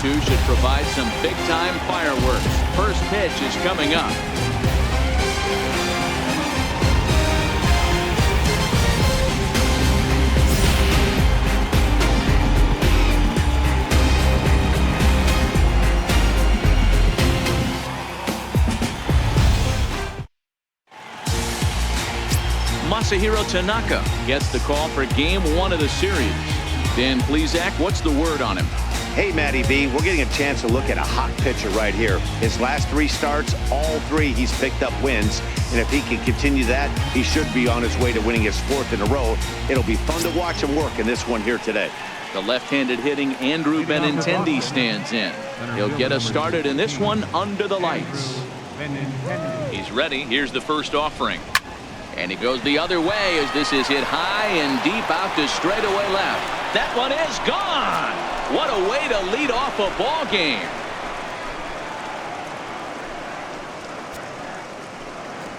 2 should provide some big-time fireworks. First pitch is coming up. Masahiro Tanaka gets the call for game 1 of the series. Dan Plesac, what's the word on him? Hey, Matty B, we're getting a chance to look at a hot pitcher right here. His last 3 starts, all 3 he's picked up wins. And if he can continue that, he should be on his way to winning his 4th in a row. It'll be fun to watch him work in this one here today. The left-handed hitting Andrew Benintendi stands in. He'll get us started in this one under the lights. He's ready. Here's the first offering. And he goes the other way as this is hit high and deep out to straightaway left. That one is gone. What a way to lead off a ball game.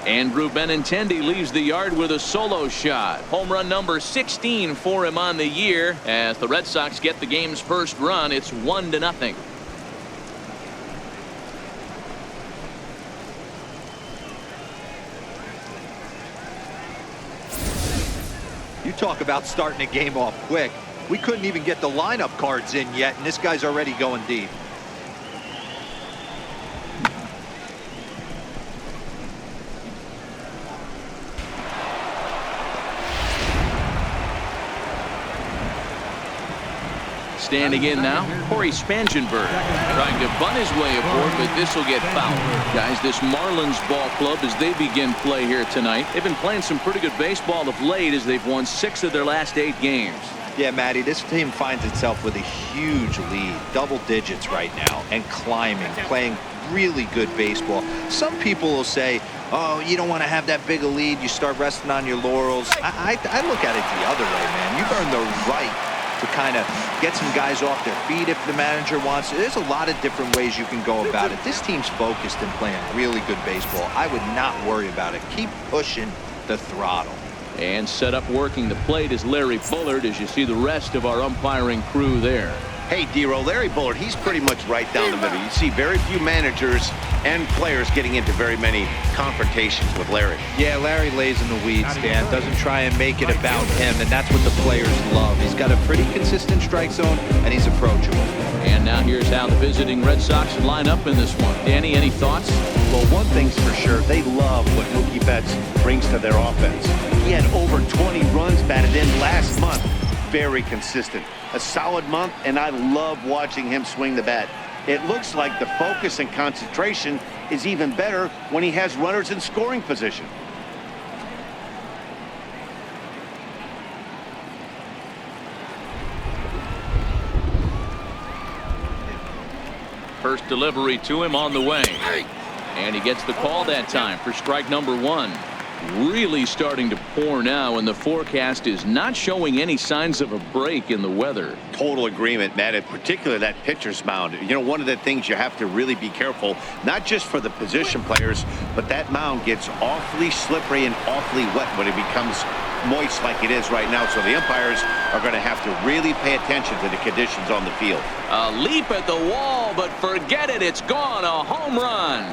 Andrew Benintendi leaves the yard with a solo shot. Home run number 16 for him on the year. As the Red Sox get the game's first run, it's 1-0. You talk about starting a game off quick. We couldn't even get the lineup cards in yet, and this guy's already going deep. Standing in now, Corey Spangenberg trying to bunt his way aboard, but this will get fouled. Guys, this Marlins ball club, as they begin play here tonight, they've been playing some pretty good baseball of late as they've won 6 of their last 8 games. Yeah, Matty, this team finds itself with a huge lead, double digits right now, and climbing, playing really good baseball. Some people will say, oh, you don't want to have that big a lead, you start resting on your laurels. I look at it the other way, man. You've earned the right to kind of get some guys off their feet if the manager wants to. There's a lot of different ways you can go about it. This team's focused and playing really good baseball. I would not worry about it. Keep pushing the throttle. And set up working the plate is Larry Bullard, as you see the rest of our umpiring crew there. Hey, D-Roll, Larry Bullard, he's pretty much right down the middle. You see very few managers and players getting into very many confrontations with Larry. Yeah, Larry lays in the weeds, Dan. Doesn't try and make it about him, and that's what the players love. He's got a pretty consistent strike zone, and he's approachable. And now here's how the visiting Red Sox line up in this one. Danny, any thoughts? Well, one thing's for sure, they love what Mookie Betts brings to their offense. He had over 20 runs batted in last month. Very consistent. A solid month, and I love watching him swing the bat. It looks like the focus and concentration is even better when he has runners in scoring position. First delivery to him on the way. And he gets the call that time for strike number 1. Really starting to pour now, and the forecast is not showing any signs of a break in the weather. Total agreement, Matt, in particular that pitcher's mound. You know, one of the things you have to really be careful, not just for the position players, but that mound gets awfully slippery and awfully wet when it becomes moist like it is right now. So the umpires are going to have to really pay attention to the conditions on the field. A leap at the wall, but forget it. It's gone. A home run.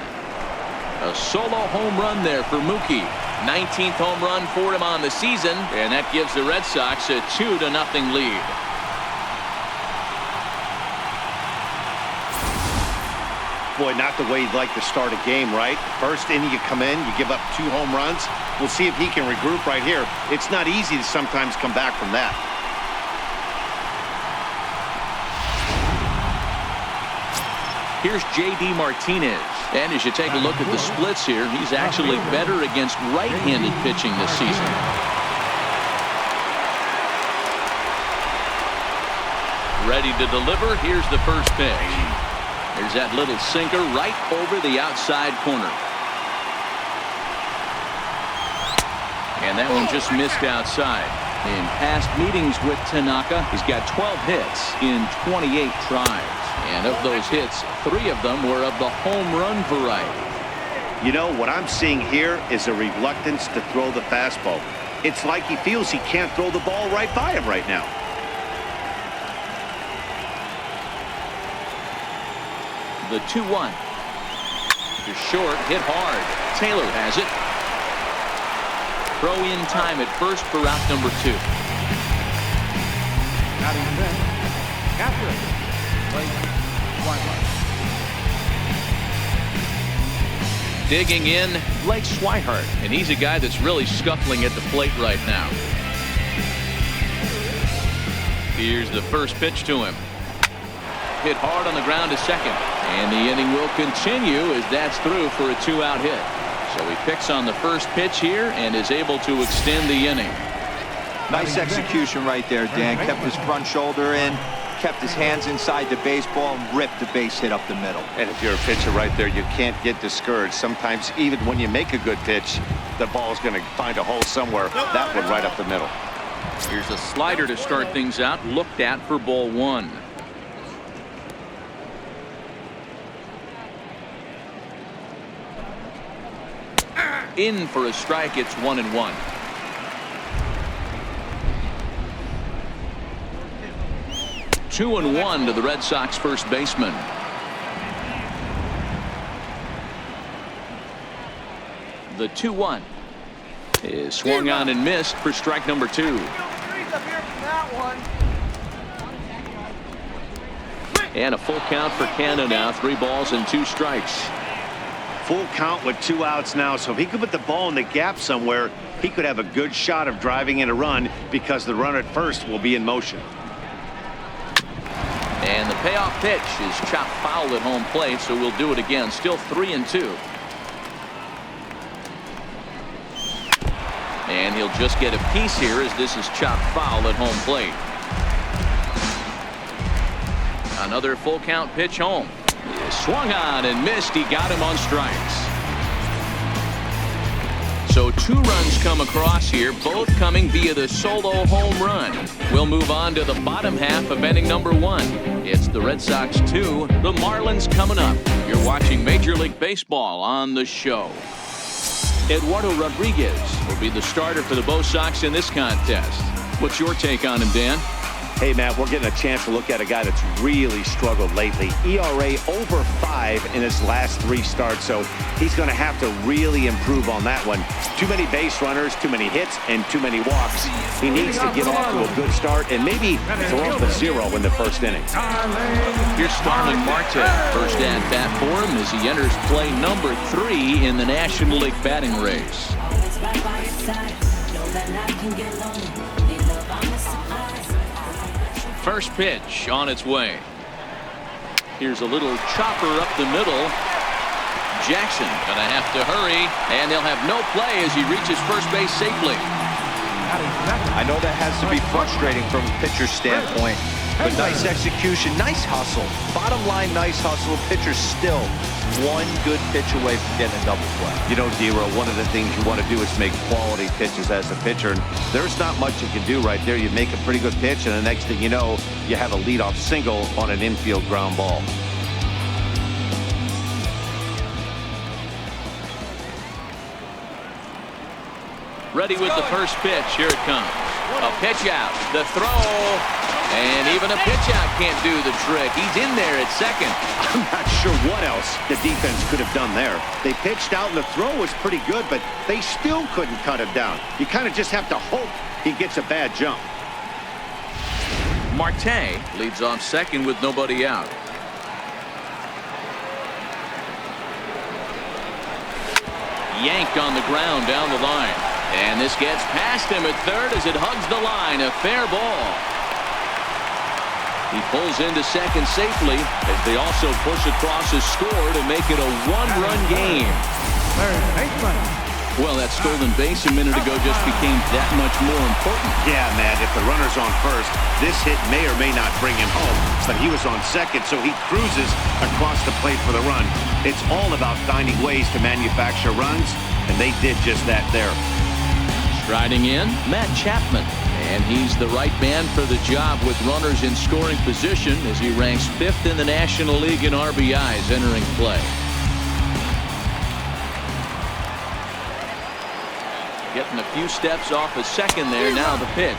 A solo home run there for Mookie. 19th home run for him on the season, and that gives the Red Sox a 2-0 lead. Boy, not the way you'd like to start a game, right? First inning, you come in, you give up 2 home runs. We'll see if he can regroup right here. It's not easy to sometimes come back from that. Here's J.D. Martinez. And as you take a look at the splits here, he's actually better against right-handed pitching this season. Ready to deliver. Here's the first pitch. There's that little sinker right over the outside corner. And that one just missed outside. In past meetings with Tanaka, he's got 12 hits in 28 tries. And of those hits, 3 of them were of the home run variety. You know, what I'm seeing here is a reluctance to throw the fastball. It's like he feels he can't throw the ball right by him right now. The 2-1. To short, hit hard. Taylor has it. Throw in time at first for route number 2. Digging in, Blake Swihart, and he's a guy that's really scuffling at the plate right now. Here's the first pitch to him. Hit hard on the ground to second, and the inning will continue as that's through for a 2-out hit. So he picks on the first pitch here and is able to extend the inning. Nice execution right there, Dan. Kept his front shoulder in, kept his hands inside the baseball, and ripped the base hit up the middle. And if you're a pitcher right there, you can't get discouraged. Sometimes even when you make a good pitch, the ball's going to find a hole somewhere. That one right up the middle. Here's a slider to start things out, looked at for ball 1. In for a strike. It's 1-1. Two and 1 to the Red Sox first baseman. The 2-1 is swung on and missed for strike number 2. And a full count for Canada now. 3 balls and 2 strikes. Full count with 2 outs now, so if he could put the ball in the gap somewhere, he could have a good shot of driving in a run because the runner at first will be in motion. And the payoff pitch is chopped foul at home plate, so we'll do it again. Still 3-2. And he'll just get a piece here as this is chopped foul at home plate. Another full count pitch home. Swung on and missed. He got him on strikes. So 2 runs come across here, both coming via the solo home run. We'll move on to the bottom half of inning number 1. It's the Red Sox 2, the Marlins coming up. You're watching Major League Baseball on the show. Eduardo Rodriguez will be the starter for the BOS Sox in this contest. What's your take on him, Dan? Hey, Matt, we're getting a chance to look at a guy that's really struggled lately. ERA over 5 in his last 3 starts, so he's going to have to really improve on that one. Too many base runners, too many hits, and too many walks. He needs to get off to a good start and maybe throw up a 0 in the first inning. Here's Starling Marte. First at bat for him as he enters play number 3 in the National League batting race. First pitch on its way. Here's a little chopper up the middle. Jackson gonna have to hurry, and they'll have no play as he reaches first base safely. I know that has to be frustrating from a pitcher's standpoint, but nice execution, nice hustle. Bottom line, nice hustle. Pitcher's still 1 good pitch away from getting a double play. You know, Dero, one of the things you want to do is make quality pitches as a pitcher, and there's not much you can do right there. You make a pretty good pitch, and the next thing you know, you have a leadoff single on an infield ground ball. Ready with the first pitch. Here it comes. A pitch out. The throw. And even a pitch out can't do the trick. He's in there at second. I'm not sure what else the defense could have done there. They pitched out and the throw was pretty good, but they still couldn't cut him down. You kind of just have to hope he gets a bad jump. Marte leads off second with nobody out. Yanked on the ground down the line. And this gets past him at third as it hugs the line. A fair ball. He pulls into second safely as they also push across his score to make it a 1-run game. Well, that stolen base a minute ago just became that much more important. Yeah, man, if the runner's on first, this hit may or may not bring him home, but he was on second, so he cruises across the plate for the run. It's all about finding ways to manufacture runs, and they did just that there. Striding in, Matt Chapman. And he's the right man for the job with runners in scoring position as he ranks 5th in the National League in RBIs entering play. Getting a few steps off a second there. Now the pitch.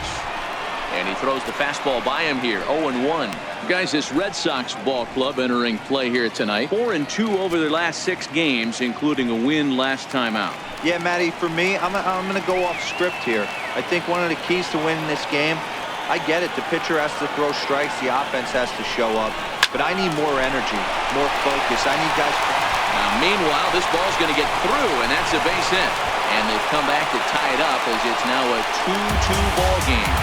And he throws the fastball by him here. 0-1. Guys, this Red Sox ball club entering play here tonight. 4-2 over their last 6 games, including a win last time out. Yeah, Matty, for me, I'm going to go off script here. I think one of the keys to winning this game, I get it. The pitcher has to throw strikes. The offense has to show up. But I need more energy, more focus. I need guys. Now, meanwhile, this ball's going to get through, and that's a base hit. And they've come back to tie it up as it's now a 2-2 ball game.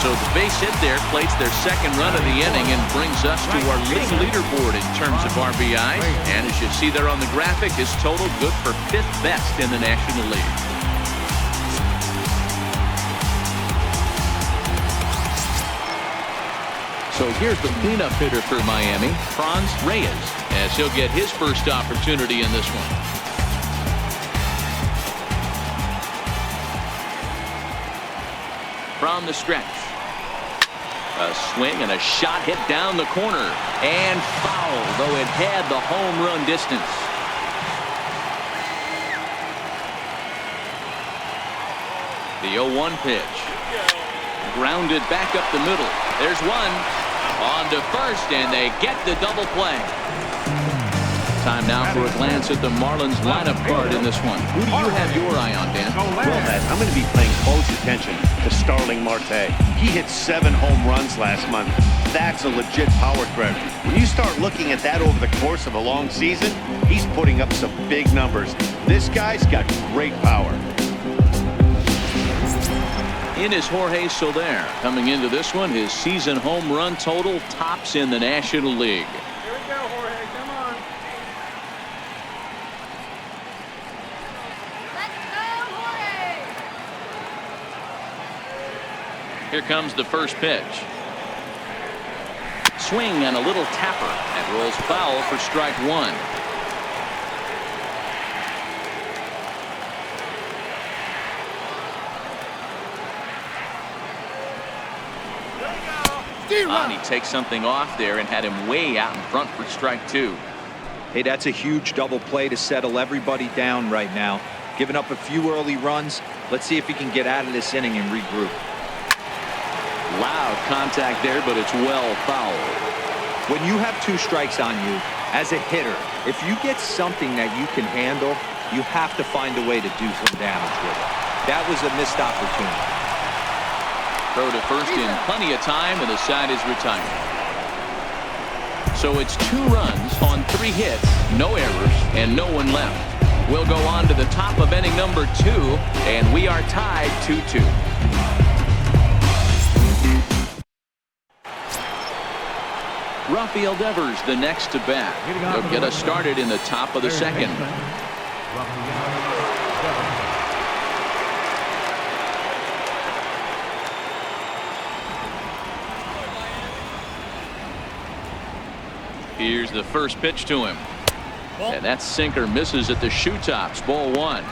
So the base hit there plates their second run of the inning and brings us to our league leaderboard in terms of RBIs. And as you see there on the graphic, his total good for 5th best in the National League. So here's the cleanup hitter for Miami, Reyes, as he'll get his first opportunity in this one. From the stretch. A swing and a shot hit down the corner. And foul, though it had the home run distance. The 0-1 pitch. Grounded back up the middle. There's one. On to first, and they get the double play. Time now for a glance at the Marlins lineup card in this one. Who do you have your eye on, Dan? Well, Matt, I'm going to be paying close attention to Starling Marte. He hit 7 home runs last month. That's a legit power threat. When you start looking at that over the course of a long season, he's putting up some big numbers. This guy's got great power. In is Jorge Soler. Coming into this one, his season home run total tops in the National League. Here we go, Jorge. Come on. Let's go, Jorge. Here comes the first pitch. Swing and a little tapper. That rolls foul for strike 1. And he takes something off there and had him way out in front for strike 2. Hey, that's a huge double play to settle everybody down right now. Giving up a few early runs. Let's see if he can get out of this inning and regroup. Loud contact there, but it's well fouled. When you have 2 strikes on you, as a hitter, if you get something that you can handle, you have to find a way to do some damage with it. That was a missed opportunity. Throw to first in plenty of time, and the side is retired. So it's 2 runs on 3 hits, no errors, and no one left. We'll go on to the top of inning number 2, and we are tied 2-2. Rafael Devers, the next to bat. He'll get us started in the top of the second. Here's the first pitch to him. And that sinker misses at the shoe tops. Ball 1.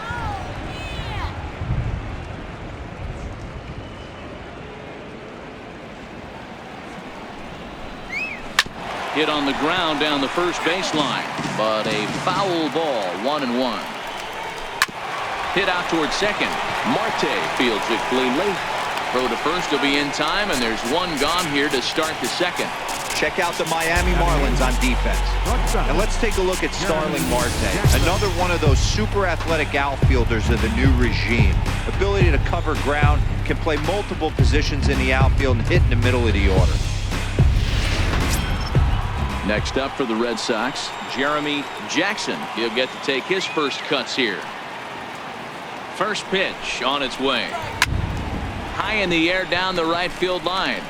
Hit on the ground down the first baseline, but a foul ball. 1-1. Hit out towards second. Marte fields it cleanly. Throw to first will be in time, and there's one gone here to start the second. Check out the Miami Marlins on defense. And let's take a look at Starling Marte, another one of those super athletic outfielders of the new regime. Ability to cover ground, can play multiple positions in the outfield and hit in the middle of the order. Next up for the Red Sox, Jeremy Jackson. He'll get to take his first cuts here. First pitch on its way. High in the air down the right field line.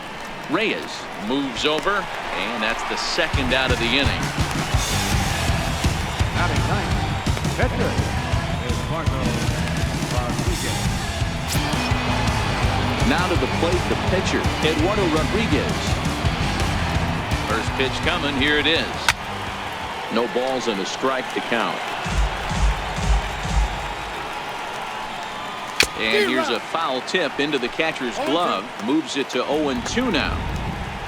Reyes moves over, and that's the second out of the inning. Batting ninth, pitcher is Rodriguez. Now to the plate, the pitcher, Eduardo Rodriguez. First pitch coming, here it is. No balls and a strike to count. And here's a foul tip into the catcher's glove. Moves it to 0-2 now.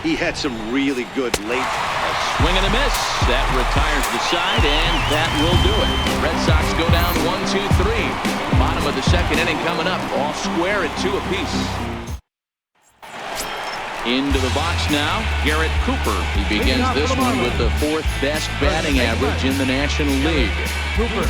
He had some really good late. A swing and a miss. That retires the side, and that will do it. Red Sox go down 1-2-3. Bottom of the second inning coming up. All square at 2 apiece. Into the box now, Garrett Cooper. He begins this one with the 4th best batting average in the National League. Cooper.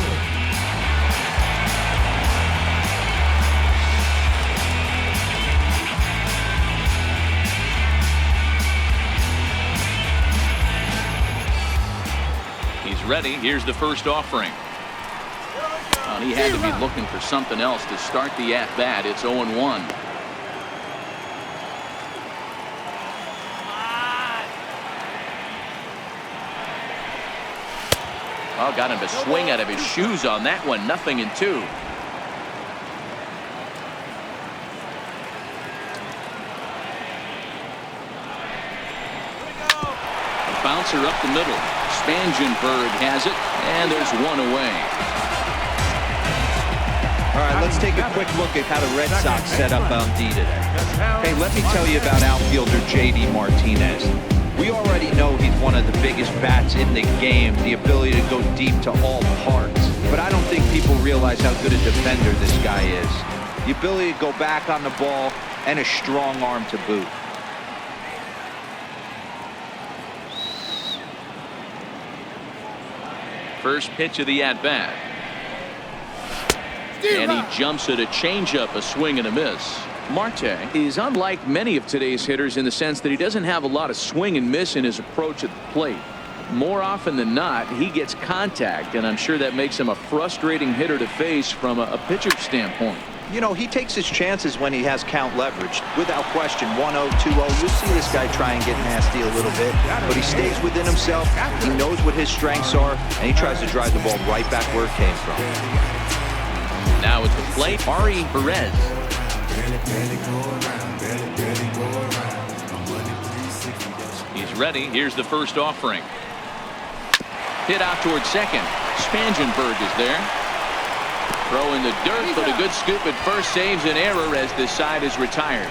He's ready. Here's the first offering. He had to be looking for something else to start the at-bat. It's 0-1. Oh, got him to swing out of his shoes on that one. 0-2. A bouncer up the middle. Spangenberg has it, and there's one away. All right, let's take a quick look at how the Red Sox set up on D today. Hey, let me tell you about outfielder J.D. Martinez. We already know he's one of the biggest bats in the game, the ability to go deep to all parts. But I don't think people realize how good a defender this guy is. The ability to go back on the ball and a strong arm to boot. First pitch of the at-bat. And he jumps at a changeup, a swing and a miss. Marte is unlike many of today's hitters in the sense that he doesn't have a lot of swing and miss in his approach at the plate. More often than not, he gets contact, and I'm sure that makes him a frustrating hitter to face from a pitcher's standpoint. You know, he takes his chances when he has count leveraged. Without question, 1-0, 2-0, you'll see this guy try and get nasty a little bit, but he stays within himself. He knows what his strengths are, and he tries to drive the ball right back where it came from. Now at the plate, Ari Perez. He's ready. Here's the first offering. Hit out towards second. Spangenberg is there. Throw in the dirt, but a good scoop at first saves an error as this side is retired.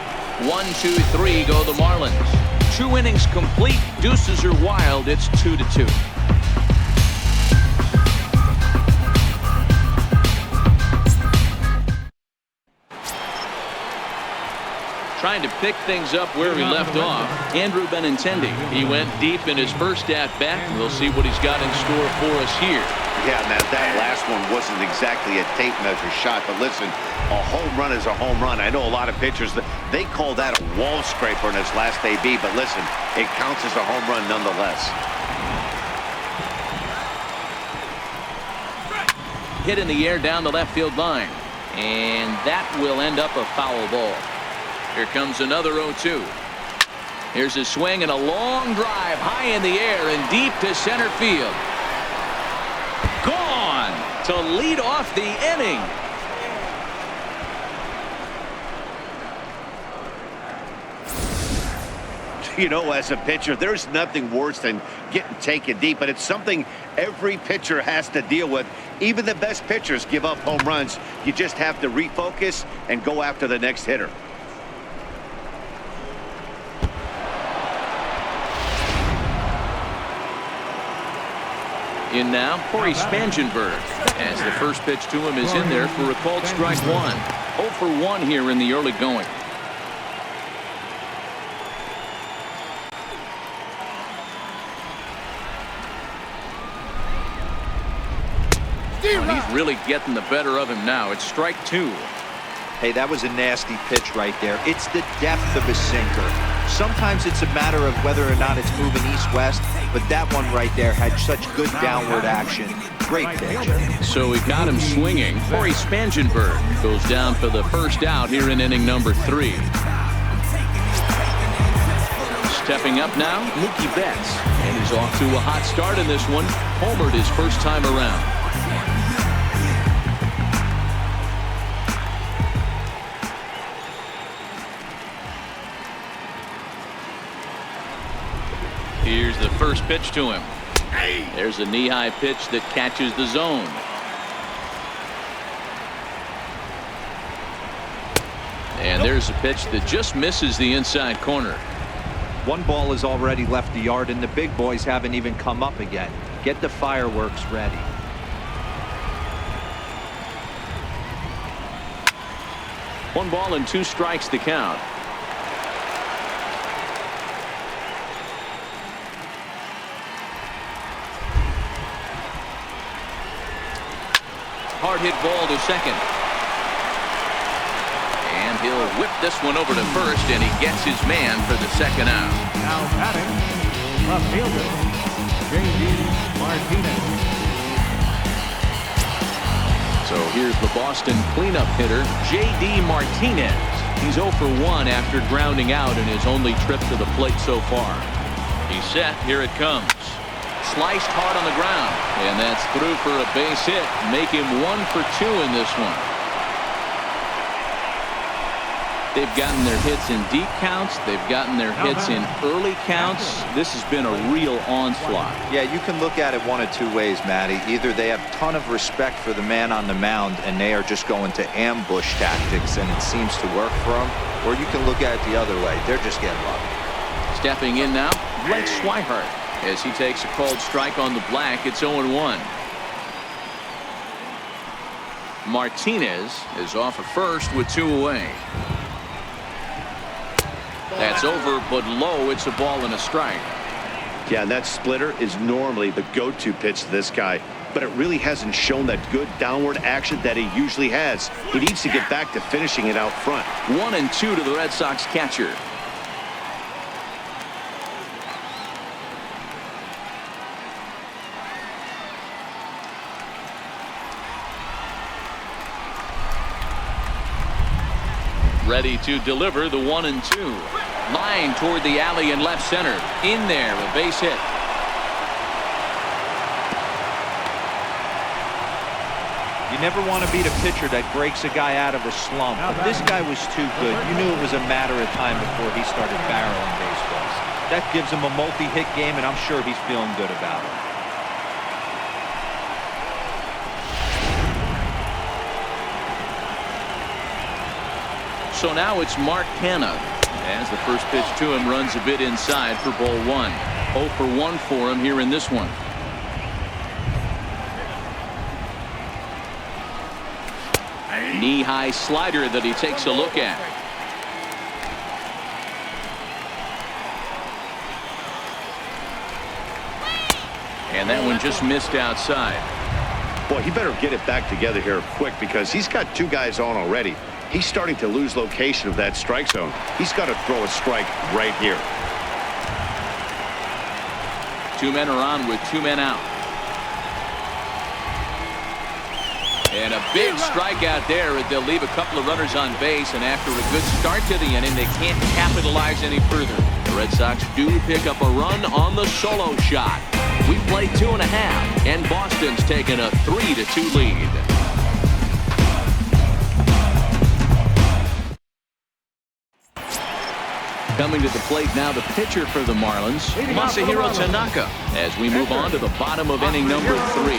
1, 2, 3 go the Marlins. 2 innings complete. Deuces are wild. It's 2-2. Trying to pick things up where we left off, Andrew Benintendi. He went deep in his first at-bat. We'll see what he's got in store for us here. Yeah, man, that last one wasn't exactly a tape measure shot, but listen, a home run is a home run. I know a lot of pitchers, they call that a wall scraper in its last AB, but listen, it counts as a home run nonetheless. Hit in the air down the left field line, and that will end up a foul ball. Here comes another 0-2. Here's a swing and a long drive high in the air and deep to center field. Gone to lead off the inning. You know, as a pitcher, there's nothing worse than getting taken deep, but it's something every pitcher has to deal with. Even the best pitchers give up home runs. You just have to refocus and go after the next hitter. In now, Corey Spangenberg, as the first pitch to him is in there for a called strike 1. 0 for 1 here in the early going. He's really getting the better of him now. It's strike 2. Hey, that was a nasty pitch right there. It's the depth of his sinker. Sometimes it's a matter of whether or not it's moving east-west, but that one right there had such good downward action. Great pitch. So we got him swinging. Corey Spangenberg goes down for the first out here in inning number 3. Stepping up now, Mookie Betts. And he's off to a hot start in this one. Homered his first time around. Here's the first pitch to him. There's a knee-high pitch that catches the zone. And there's a pitch that just misses the inside corner. One ball has already left the yard, and the big boys haven't even come up again. Get the fireworks ready. One ball and 2 strikes to count. hard hit ball to second. And he'll whip this one over to first, and he gets his man for the second out. Now batting, left fielder, J.D. Martinez. So here's the Boston cleanup hitter, J.D. Martinez. He's 0 for 1 after grounding out in his only trip to the plate so far. He's set. Here it comes. Sliced hard on the ground, and that's through for a base hit. Make him 1 for 2 in this one. They've gotten their hits in deep counts. They've gotten their hits in early counts. This has been a real onslaught. Yeah, you can look at it one of two ways, Matty. Either they have a ton of respect for the man on the mound and they are just going to ambush tactics and it seems to work for them, or you can look at it the other way. They're just getting lucky. Stepping in now, Blake Swihart. As he takes a called strike on the black, it's 0-1. Martinez is off of first with 2 away. That's over, but low. It's a ball and a strike. Yeah, and that splitter is normally the go-to pitch to this guy, but it really hasn't shown that good downward action that he usually has. He needs to get back to finishing it out front. 1-2 to the Red Sox catcher. Ready to deliver the 1-2. Line toward the alley in left center. In there, a base hit. You never want to beat a pitcher that breaks a guy out of a slump. But this guy was too good. You knew it was a matter of time before he started barreling baseballs. That gives him a multi-hit game, and I'm sure he's feeling good about it. So now it's Mark Canha. As the first pitch to him runs a bit inside for ball 1. 0 for 1 for him here in this one. Knee-high slider that he takes a look at. And that one just missed outside. Boy, he better get it back together here quick because he's got 2 guys on already. He's starting to lose location of that strike zone. He's got to throw a strike right here. 2 men are on with 2 men out. And a big strikeout there. They'll leave a couple of runners on base, and after a good start to the inning, they can't capitalize any further. The Red Sox do pick up a run on the solo shot. We play 2.5, and Boston's taken a 3-2 lead. Coming to the plate now, the pitcher for the Marlins, Masahiro Tanaka, as we move on to the bottom of inning number 3.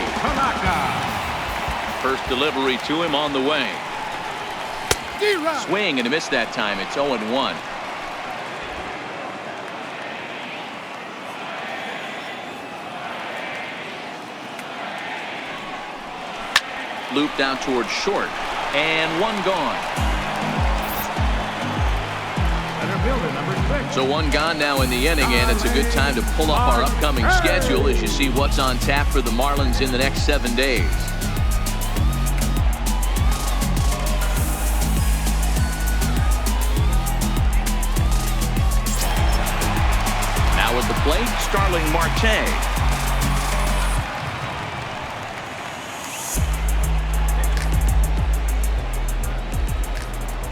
First delivery to him on the way. Swing and a miss that time. It's 0-1. Looped out towards short, and 1 gone. So 1 gone now in the inning, and it's a good time to pull up our upcoming schedule as you see what's on tap for the Marlins in the next 7 days. Now at the plate, Starling Marte.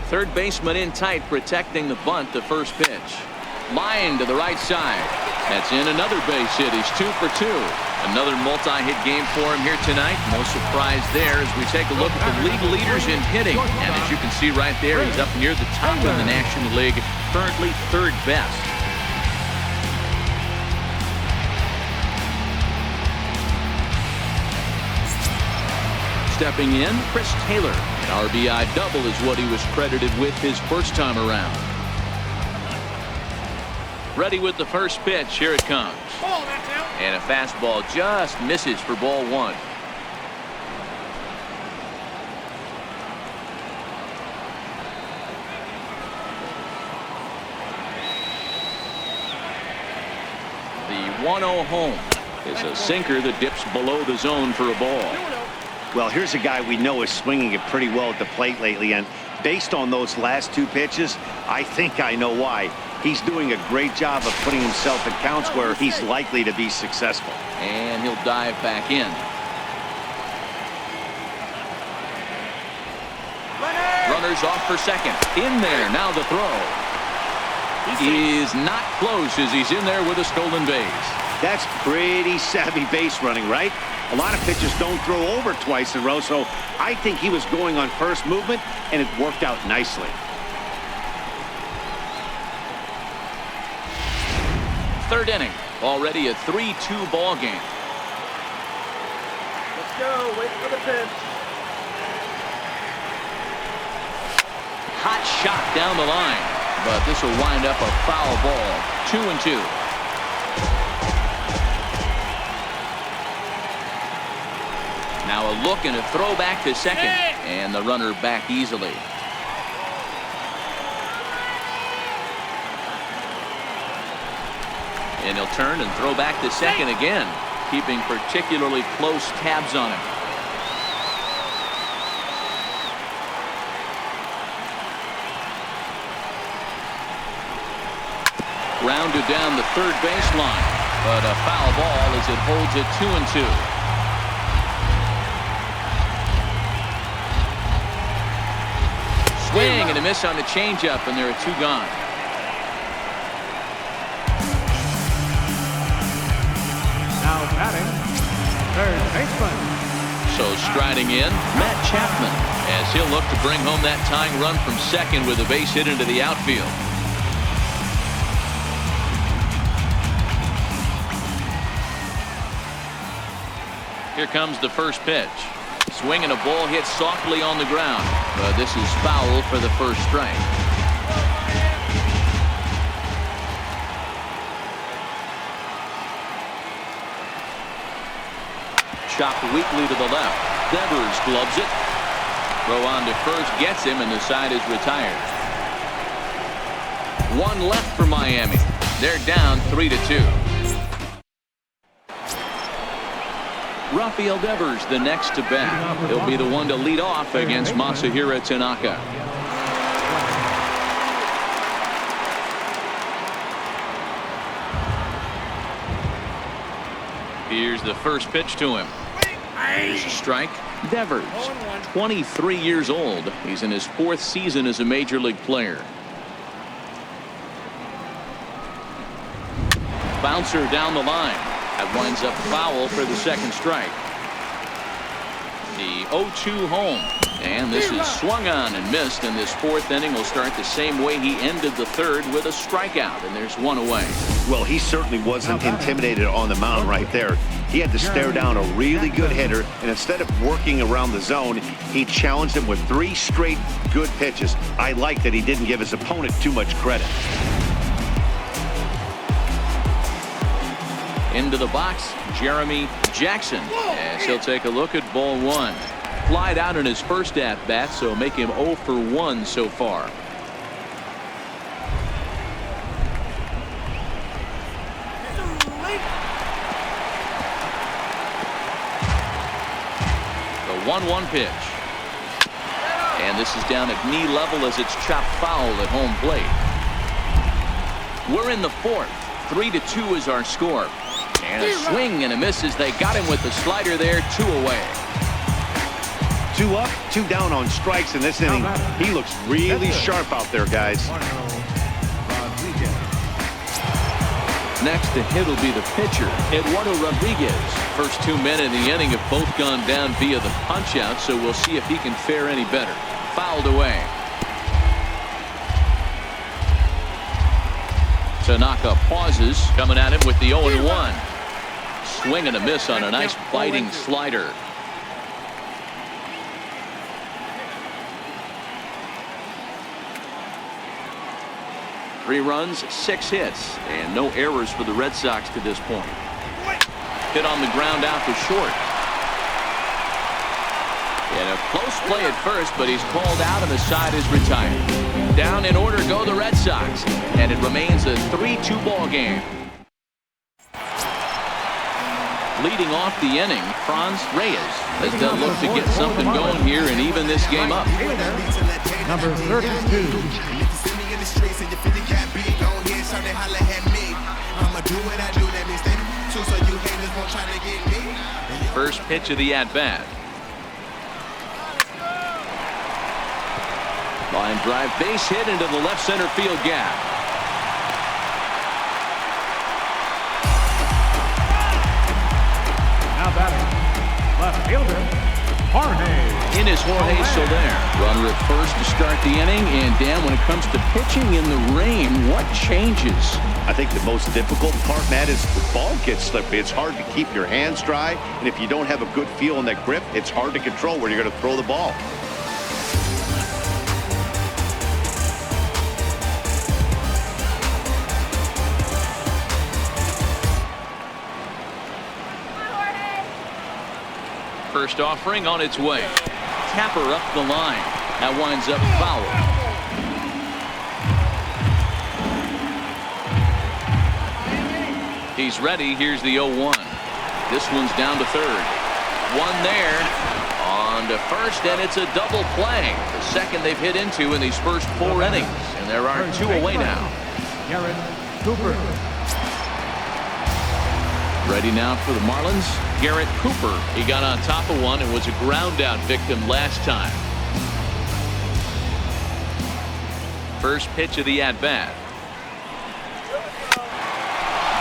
Third baseman in tight, protecting the bunt. The first pitch. Line to the right side. That's in. Another base hit. He's 2 for 2. Another multi-hit game for him here tonight. No surprise there as we take a look at the league leaders in hitting. And as you can see right there, he's up near the top of the National League. Currently 3rd best. Stepping in, Chris Taylor. An RBI double is what he was credited with his first time around. Ready with the first pitch. Here it comes. And a fastball just misses for ball 1. The 1-0 home is a sinker that dips below the zone for a ball. Well, here's a guy we know is swinging it pretty well at the plate lately, and based on those last 2 pitches, I think I know why. He's doing a great job of putting himself in counts where he's likely to be successful. And he'll dive back in. Runners off for second. In there, now the throw. Is not close as he's in there with a stolen base. That's pretty savvy base running, right? A lot of pitchers don't throw over twice in a row, so I think he was going on first movement, and it worked out nicely. Third inning, already a 3-2 ball game. Let's go. Wait for the pitch. Hot shot down the line, but this will wind up a foul ball. 2-2. Now a look and a throw back to second, and the runner back easily. And he'll turn and throw back to second again, keeping particularly close tabs on him. Rounded down the third baseline, but a foul ball as it holds it 2-2. Swing and a miss on the changeup, and there are 2 gone. Now batting, third baseman. So striding in, Matt Chapman, as he'll look to bring home that tying run from second with a base hit into the outfield. Here comes the first pitch. Swing and a ball hit softly on the ground, but this is foul for the first strike. Chopped weakly to the left. Devers gloves it. Throw on to first gets him, and the side is retired. 1 left for Miami. They're down 3-2. Rafael Devers, the next to bat. He'll be the one to lead off against Masahiro Tanaka. Here's the first pitch to him. Here's a strike. Devers, 23 years old. He's in his 4th season as a major league player. Bouncer down the line. That winds up foul for the second strike. The 0-2 home. And this is swung on and missed, and this 4th inning will start the same way he ended the 3rd with a strikeout, and there's 1 away. Well, he certainly wasn't intimidated on the mound right there. He had to stare down a really good hitter, and instead of working around the zone, he challenged him with 3 straight good pitches. I like that he didn't give his opponent too much credit. Into the box, Jeremy Jackson, as he'll take a look at ball 1. Flied out in his first at-bat, so make him 0 for 1 so far. The 1-1 pitch. And this is down at knee level as it's chopped foul at home plate. We're in the 4th. 3-2 is our score. And a swing and a miss as they got him with the slider there. 2 away. 2 up, 2 down on strikes in this inning. He looks really sharp out there, guys. Next to hit will be the pitcher, Eduardo Rodriguez. First 2 men in the inning have both gone down via the punch-out, so we'll see if he can fare any better. Fouled away. Tanaka pauses, coming at him with the 0-1. Swing and a miss on a nice biting slider. Three runs, 6 hits, and no errors for the Red Sox to this point. Hit on the ground out to short. And a close play at first, but he's called out and the side is retired. Down in order go the Red Sox, and it remains a 3-2 ball game. Leading off the inning, Franz Reyes, as they'll look to get something going here and even this game up. Number 32. First pitch of the at-bat. Line drive, base hit into the left center field gap. Now batting, left fielder, Jorge. In is Jorge Soler. Runner at first to start the inning. And Dan, when it comes to pitching in the rain, what changes? I think the most difficult part, Matt, is the ball gets slippery. It's hard to keep your hands dry. And if you don't have a good feel in that grip, it's hard to control where you're going to throw the ball. First offering on its way. Tapper up the line. That winds up foul. He's ready. Here's the 0-1. This one's down to third. One there. On to first, and it's a double play. The second they've hit into in these first 4 innings. And there are 2 away now. Garrett Cooper. Ready now for the Marlins. Garrett Cooper. He got on top of one and was a ground out victim last time. First pitch of the at bat.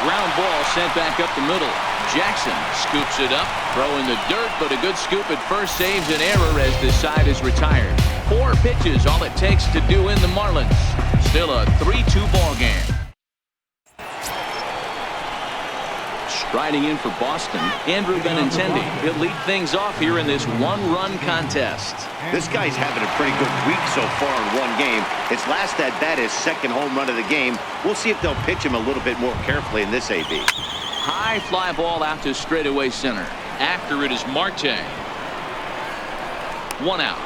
Ground ball sent back up the middle. Jackson scoops it up, throwing the dirt, but a good scoop at first saves an error as the side is retired. 4 pitches, all it takes to do in the Marlins. Still a 3-2 ball game. Striding in for Boston, Andrew Benintendi. He'll lead things off here in this 1-run contest. This guy's having a pretty good week so far in one game. His last at bat is second home run of the game. We'll see if they'll pitch him a little bit more carefully in this AB. High fly ball out to straightaway center. After it is Marte. 1 out.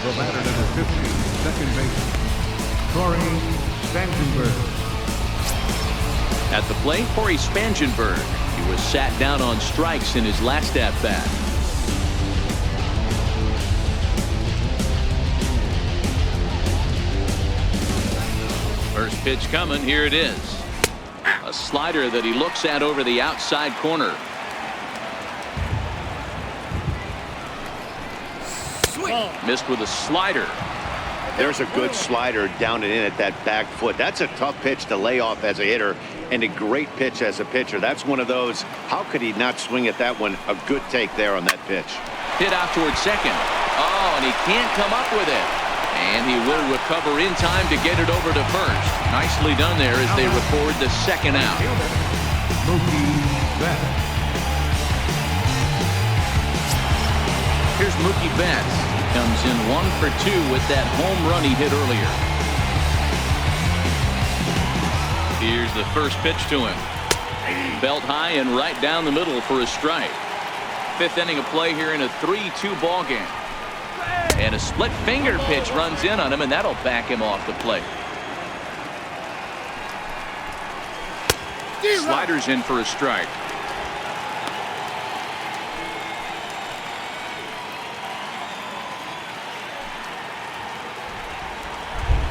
The batter number 50, second base, Corey Spangenberg. At the plate, Corey Spangenberg. He was sat down on strikes in his last at-bat. First pitch coming. Here it is. A slider that he looks at over the outside corner. Missed with a slider. There's a good slider down and in at that back foot. That's a tough pitch to lay off as a hitter, and a great pitch as a pitcher. That's one of those, how could he not swing at that one? A good take there on that pitch. Hit out towards second. Oh, and he can't come up with it. And he will recover in time to get it over to first. Nicely done there as they record the second out. Mookie Betts. Here's Mookie Betts. Comes in 1 for 2 with that home run he hit earlier. Here's the first pitch to him. Belt high and right down the middle for a strike. 5th inning of play here in a 3-2 ball game. And a split finger pitch runs in on him, and that'll back him off the plate. Sliders in for a strike.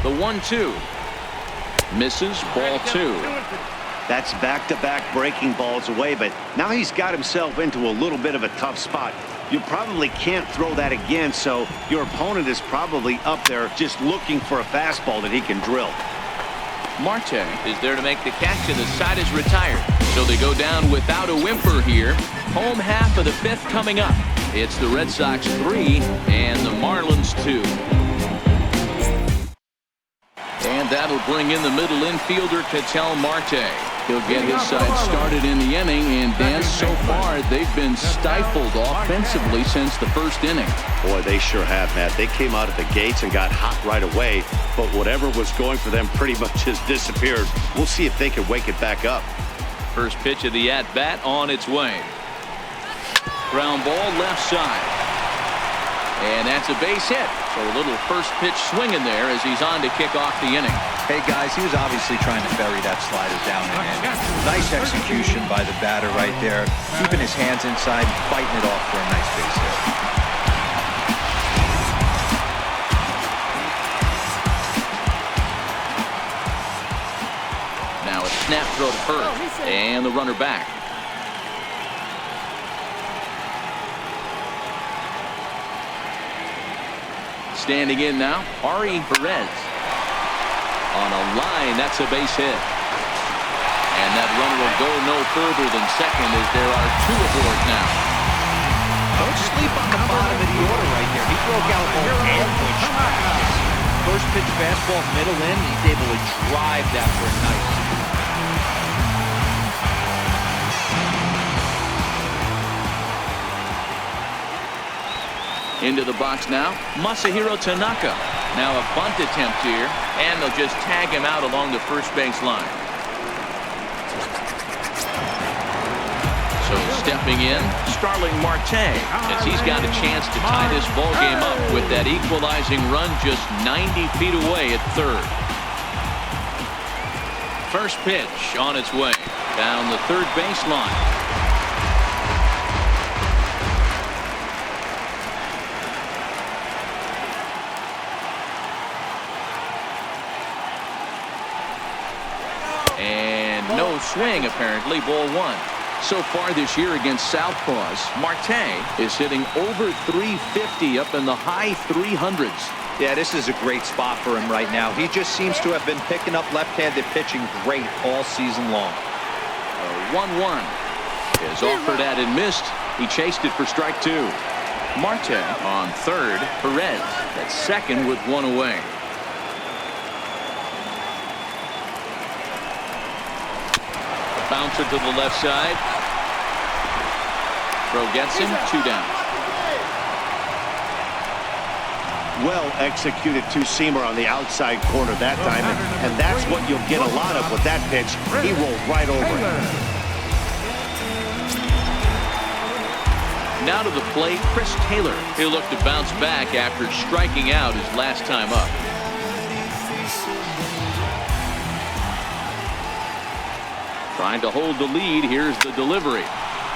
The 1-2. Misses, ball 2. That's back-to-back breaking balls away, but now he's got himself into a little bit of a tough spot. You probably can't throw that again, so your opponent is probably up there just looking for a fastball that he can drill. Marte is there to make the catch, and the side is retired. So they go down without a whimper here. Home half of the 5th coming up. It's the Red Sox 3 and the Marlins 2. And that'll bring in the middle infielder, Ketel Marte. He'll get his side started in the inning, and Dan, so far they've been stifled offensively since the first inning. Boy, they sure have, Matt. They came out of the gates and got hot right away, but whatever was going for them pretty much has disappeared. We'll see if they can wake it back up. First pitch of the at-bat on its way. Ground ball left side. And that's a base hit. So a little first pitch swinging there as he's on to kick off the inning. Hey, guys, he was obviously trying to bury that slider down and in. Nice execution by the batter right there, keeping his hands inside, fighting it off for a nice base hit. Now a snap throw to first, and the runner back. Standing in now, Perez. On a line, that's a base hit. And that runner will go no further than second as there are two aboard now. Don't sleep on the bottom of the order right here. He broke out on average practice. First pitch fastball, middle in. He's able to drive that for a nice. Into the box now, Masahiro Tanaka. Now a bunt attempt here, and they'll just tag him out along the first base line. So stepping in, Starling Marte, as he's got a chance to tie this ball game up with that equalizing run just 90 feet away at third. First pitch on its way down the third baseline. And no swing, apparently. Ball one. So far this year against Southpaws, Marte is hitting over 350 up in the high 300s. Yeah, this is a great spot for him right now. He just seems to have been picking up left-handed pitching great all season long. 1-1 is offered at and missed. He chased it for strike two. Marte on third. Perez at second with one away. Bouncer to the left side. Throw gets him, 2 down. Well executed two-seamer on the outside corner that time, and that's what you'll get a lot of with that pitch. He rolled right over it. Now to the plate, Chris Taylor. He'll look to bounce back after striking out his last time up. Trying to hold the lead. Here's the delivery.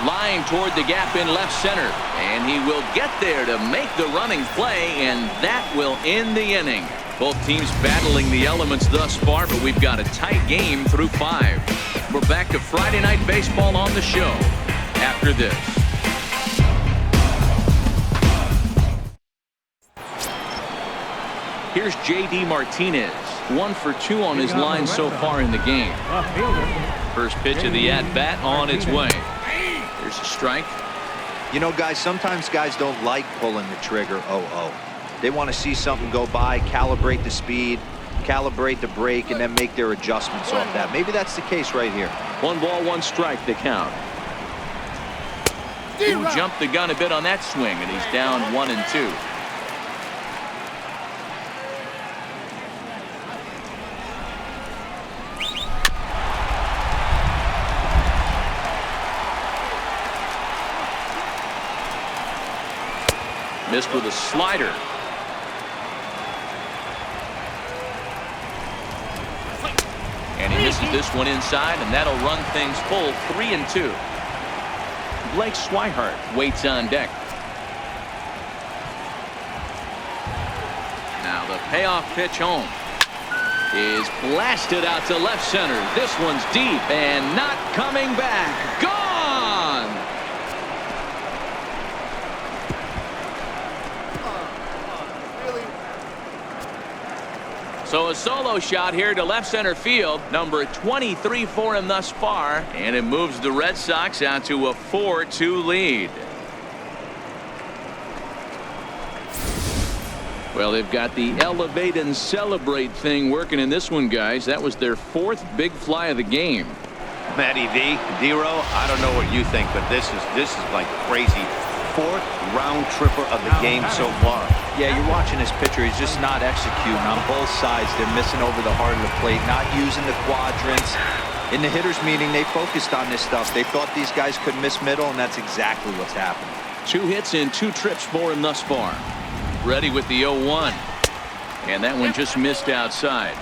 Line toward the gap in left center. And he will get there to make the running play, and that will end the inning. Both teams battling the elements thus far, but we've got a tight game through 5. We're back to Friday Night Baseball on the show after this. Here's J.D. Martinez. 1 for 2 on his line so far in the game. First pitch of the at-bat on its way. Here's a strike. You know, guys, sometimes guys don't like pulling the trigger 0-0. They want to see something go by, calibrate the speed, calibrate the break, and then make their adjustments off that. Maybe that's the case right here. 1 ball, 1 strike, the count. Who jumped the gun a bit on that swing, and he's down 1-2. Missed with a slider. And he misses this one inside, and that'll run things full 3-2. Blake Swihart waits on deck. Now the payoff pitch home is blasted out to left center. This one's deep and not coming back. Gone! So a solo shot here to left center field, number 23 for him thus far, and it moves the Red Sox out to a 4-2 lead. Well, they've got the elevate and celebrate thing working in this one, guys. That was their 4th big fly of the game. Matty V, Dero, I don't know what you think, but this is like crazy. 4th round tripper of the game so far. Yeah, you're watching this pitcher. He's just not executing on both sides. They're missing over the heart of the plate, not using the quadrants. In the hitters meeting, they focused on this stuff. They thought these guys could miss middle, and that's exactly what's happened. 2 hits and 2 trips for him thus far. Ready with the 0-1. And that one just missed outside.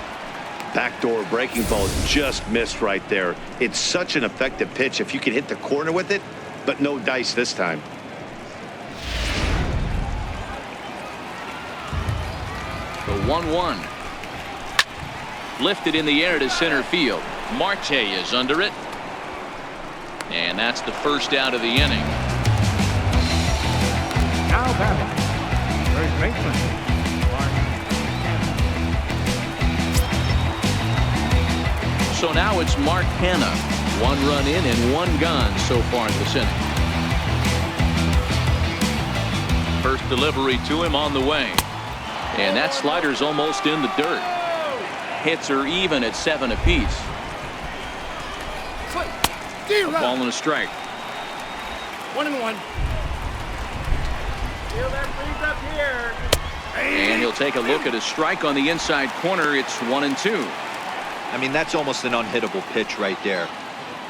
Backdoor breaking ball just missed right there. It's such an effective pitch if you can hit the corner with it, but no dice this time. The 1-1. Lifted in the air to center field. Marte is under it. And that's the first out of the inning. Now batting, first baseman, So now it's Mark Hanna. 1 run in and 1 gone so far in this inning. First delivery to him on the way. And that slider's almost in the dirt. Hits are even at 7 apiece. A ball and a strike. 1-1. Feel that breeze up here. And he'll take a look at a strike on the inside corner. It's 1-2. I mean, that's almost an unhittable pitch right there.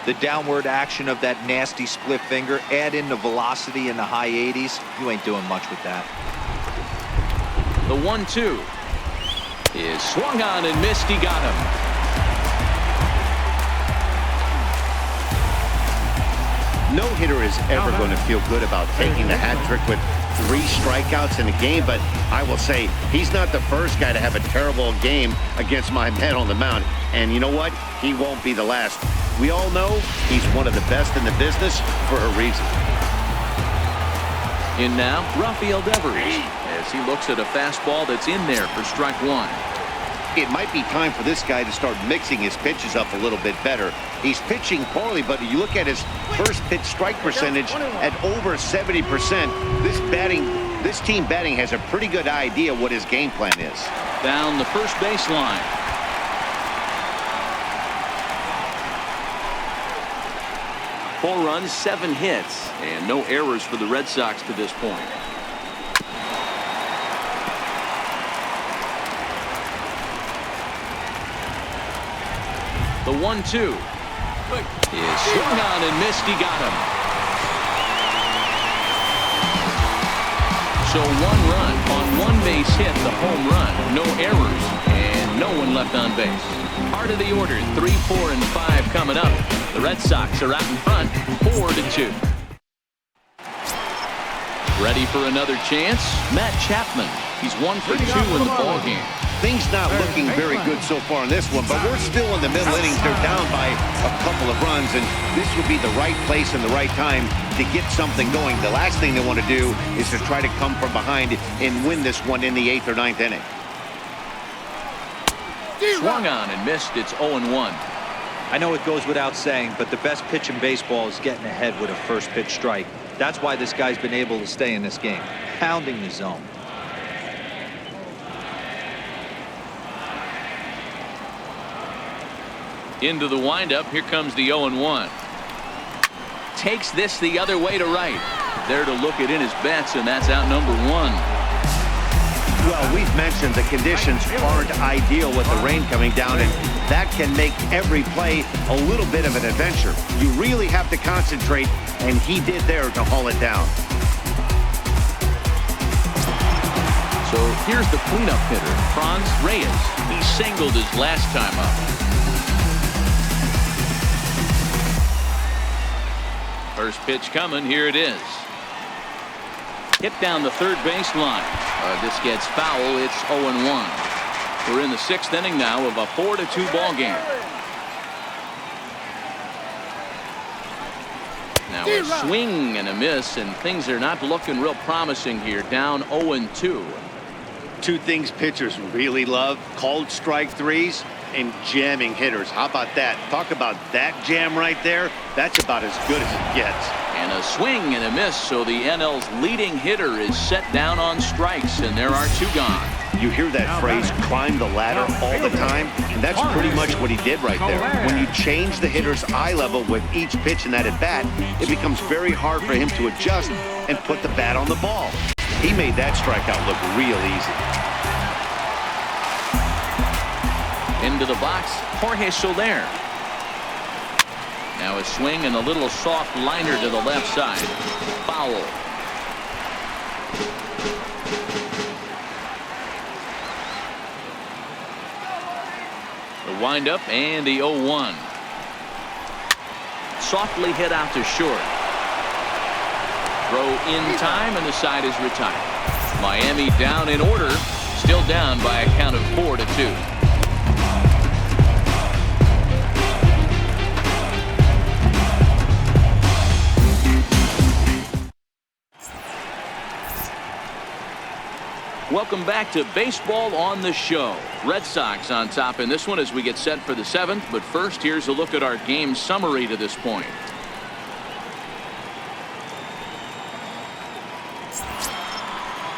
The downward action of that nasty split finger, add in the velocity in the high 80s, you ain't doing much with that. The 1-2 is swung on and missed. He got him. No hitter is ever going to feel good about taking the hat trick with 3 strikeouts in a game, but I will say he's not the first guy to have a terrible game against my man on the mound. And you know what? He won't be the last. We all know he's one of the best in the business for a reason. In now, Rafael Devers, as he looks at a fastball that's in there for strike 1. It might be time for this guy to start mixing his pitches up a little bit better. He's pitching poorly, but you look at his first pitch strike percentage at over 70%. This team batting has a pretty good idea what his game plan is. Down the first baseline. Four runs, 7 hits, and no errors for the Red Sox to this point. The 1-2 is swung on and missed. He got him. So 1 run on 1 base hit, the home run. No errors and no one left on base. Part of the order, 3, 4, and 5 coming up. The Red Sox are out in front, 4-2. Ready for another chance? Matt Chapman. He's 1 for 2 in the ballgame. Things not looking very good so far in this one, but we're still in the middle innings. They're down by a couple of runs, and this would be the right place and the right time to get something going. The last thing they want to do is to try to come from behind and win this one in the 8th or 9th inning. Swung on and missed. It's 0-1. I know it goes without saying, but the best pitch in baseball is getting ahead with a first pitch strike. That's why this guy's been able to stay in this game, pounding the zone. Into the windup. Here comes the 0-1. Takes this the other way to right. There to look it in his bets, and that's out number 1. Well, we've mentioned the conditions aren't ideal with the rain coming down, and that can make every play a little bit of an adventure. You really have to concentrate, and he did there to haul it down. So here's the cleanup hitter, Franz Reyes. He singled his last time up. First pitch coming. Here it is. Hit down the third baseline. This gets foul. It's 0-1. We're in the 6th inning now of a 4-2 ball game. Now a swing and a miss, and things are not looking real promising here. Down 0-2. 2 things pitchers really love: called strike threes and jamming hitters. How about that? Talk about that jam right there. That's about as good as it gets. And a swing and a miss, so the NL's leading hitter is set down on strikes, and there are 2 gone. You hear that phrase, climb the ladder, all the time, and that's pretty much what he did right there. When you change the hitter's eye level with each pitch in that at-bat, it becomes very hard for him to adjust and put the bat on the ball. He made that strikeout look real easy. Into the box, Jorge Soler. Now a swing and a little soft liner to the left side. Foul. The windup and the 0-1. Softly hit out to short. Throw in time, and the side is retired. Miami down in order, still down by a count of 4-2. Welcome back to Baseball on the Show. Red Sox on top in this one as we get set for the 7th. But first, here's a look at our game summary to this point.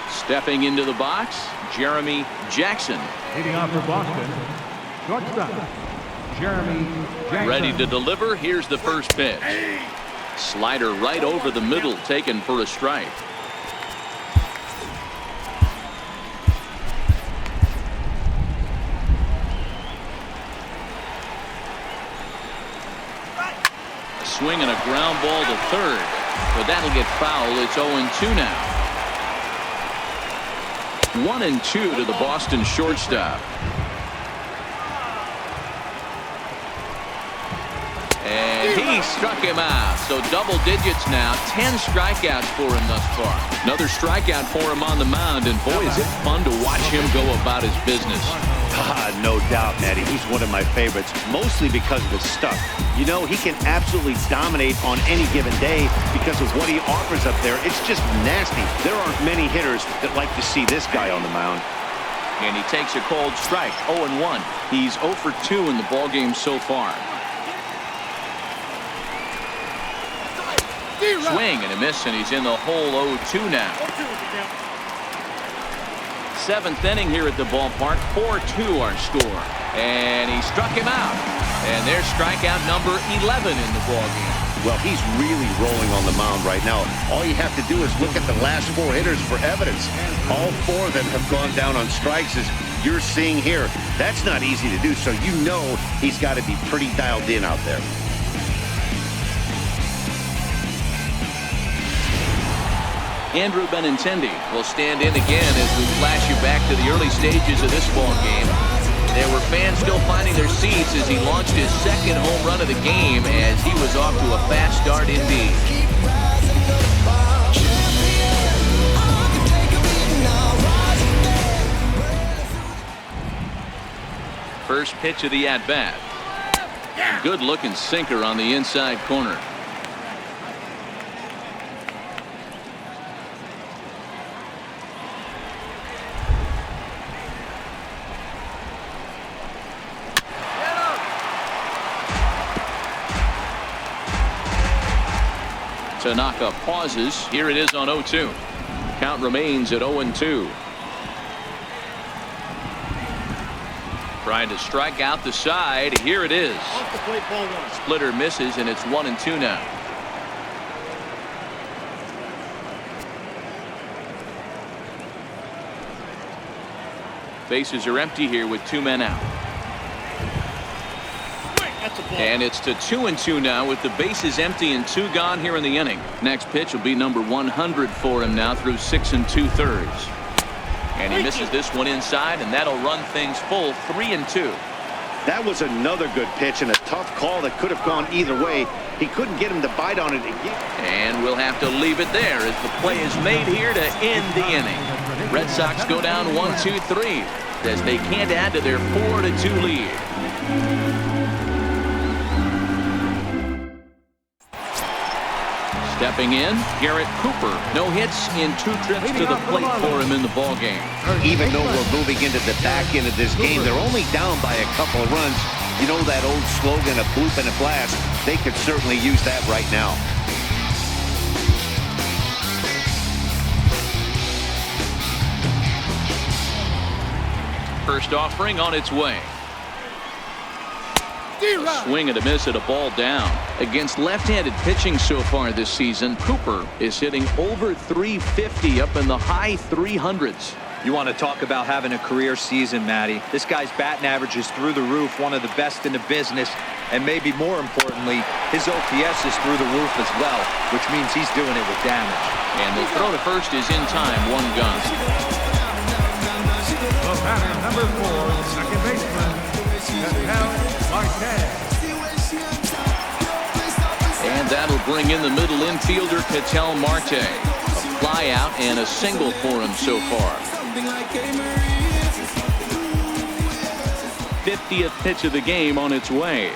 Stepping into the box, Jeremy Jackson. Leading off for Boston, shortstop, Jeremy Jackson. Ready to deliver. Here's the first pitch. Slider right over the middle, taken for a strike. Swing and a ground ball to third, but that'll get foul. It's 0-2 now. 1-2 to the Boston shortstop. And he struck him out. So double digits now. 10 strikeouts for him thus far. Another strikeout for him on the mound. And boy, is it fun to watch him go about his business. No doubt, Matty. He's one of my favorites, mostly because of his stuff. You know, he can absolutely dominate on any given day because of what he offers up there. It's just nasty. There aren't many hitters that like to see this guy on the mound. And he takes a cold strike. 0-1. He's 0 for 2 in the ballgame so far. Swing and a miss, and he's in the hole. 0-2 now. 7th inning here at the ballpark. 4-2 our score. And he struck him out. And there's strikeout number 11 in the ballgame. Well, he's really rolling on the mound right now. All you have to do is look at the last 4 hitters for evidence. All 4 of them have gone down on strikes, as you're seeing here. That's not easy to do, so you know he's got to be pretty dialed in out there. Andrew Benintendi will stand in again as we flash you back to the early stages of this ball game. There were fans still finding their seats as he launched his 2nd home run of the game, as he was off to a fast start indeed. First pitch of the at-bat. Good looking sinker on the inside corner. Tanaka pauses. Here it is on 0-2. Count remains at 0-2. Trying to strike out the side. Here it is. Splitter misses, and it's 1-2 now. Bases are empty here with 2 men out. And it's to 2-2 now with the bases empty and 2 gone here in the inning. Next pitch will be number 100 for him now through 6 2/3. And he misses this one inside, and that'll run things full. 3-2. That was another good pitch and a tough call that could have gone either way. He couldn't get him to bite on it again. And we'll have to leave it there as the play is made here to end the inning. Red Sox go down 1-2-3 as they can't add to their 4-2 lead. Stepping in, Garrett Cooper. No hits in 2 trips to the plate for him in the ballgame. Even though we're moving into the back end of this game, they're only down by a couple of runs. You know that old slogan, a bloop and a blast? They could certainly use that right now. First offering on its way. A swing and a miss at a ball down. Against left-handed pitching so far this season, Cooper is hitting over 350 up in the high 300s. You want to talk about having a career season, Matty. This guy's batting average is through the roof, one of the best in the business, and maybe more importantly, his OPS is through the roof as well, which means he's doing it with damage. And the throw to first is in time, 1 gun. The batter, number 4, second baseman, And that'll bring in the middle infielder, Ketel Marte. A fly out and a single for him so far. 50th pitch of the game on its way.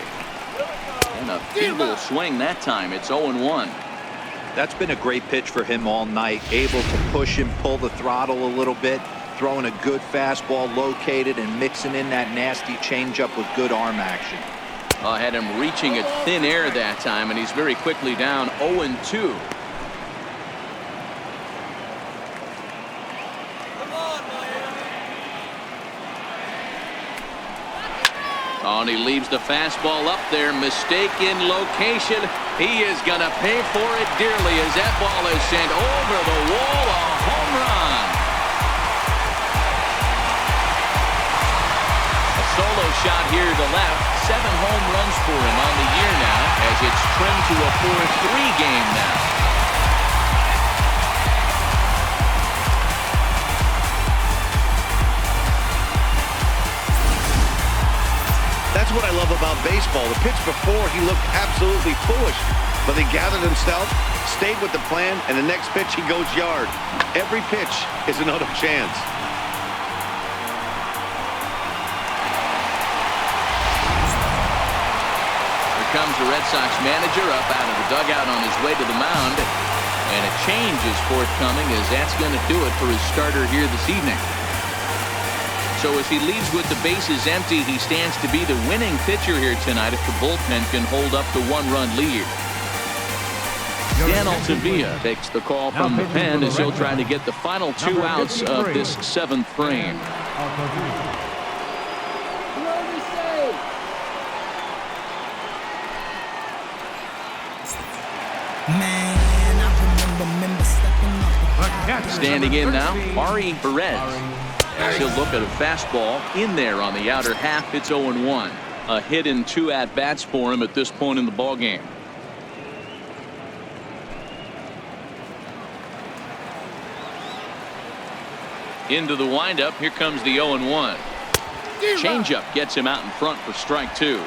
And a feeble swing that time. It's 0-1. That's been a great pitch for him all night. Able to push him, pull the throttle a little bit, throwing a good fastball located and mixing in that nasty changeup with good arm action. Had him reaching at thin air that time, and he's very quickly down 0-2. Oh, and he leaves the fastball up there. Mistaken location. He is going to pay for it dearly as that ball is sent over the wall. A home run. A solo shot here to left. 7 home runs for him on the year now as it's trimmed to a 4-3 game now. That's what I love about baseball. The pitch before, he looked absolutely foolish, but he gathered himself, stayed with the plan, and the next pitch he goes yard. Every pitch is another chance. Here comes the Red Sox manager up out of the dugout on his way to the mound, and a change is forthcoming as that's going to do it for his starter here this evening. So as he leaves with the bases empty, he stands to be the winning pitcher here tonight if the bullpen can hold up the 1-run lead. Dan Altavilla takes the call from the pen as he'll try to get the final 2 outs of this 7th frame. Standing in now, Ari Perez. He'll look at a fastball in there on the outer half. It's 0-1. A hit in 2 at-bats for him at this point in the ballgame. Into the windup. Here comes the 0-1. Changeup gets him out in front for strike 2.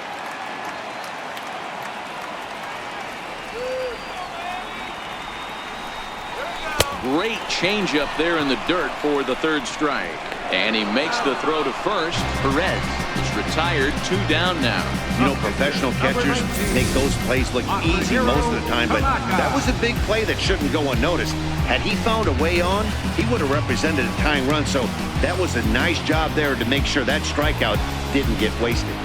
Great changeup there in the dirt for the 3rd strike. And he makes the throw to first. Perez is retired. 2 down now. You know, professional catchers make those plays look easy most of the time, but that was a big play that shouldn't go unnoticed. Had he found a way on, he would have represented a tying run, so that was a nice job there to make sure that strikeout didn't get wasted.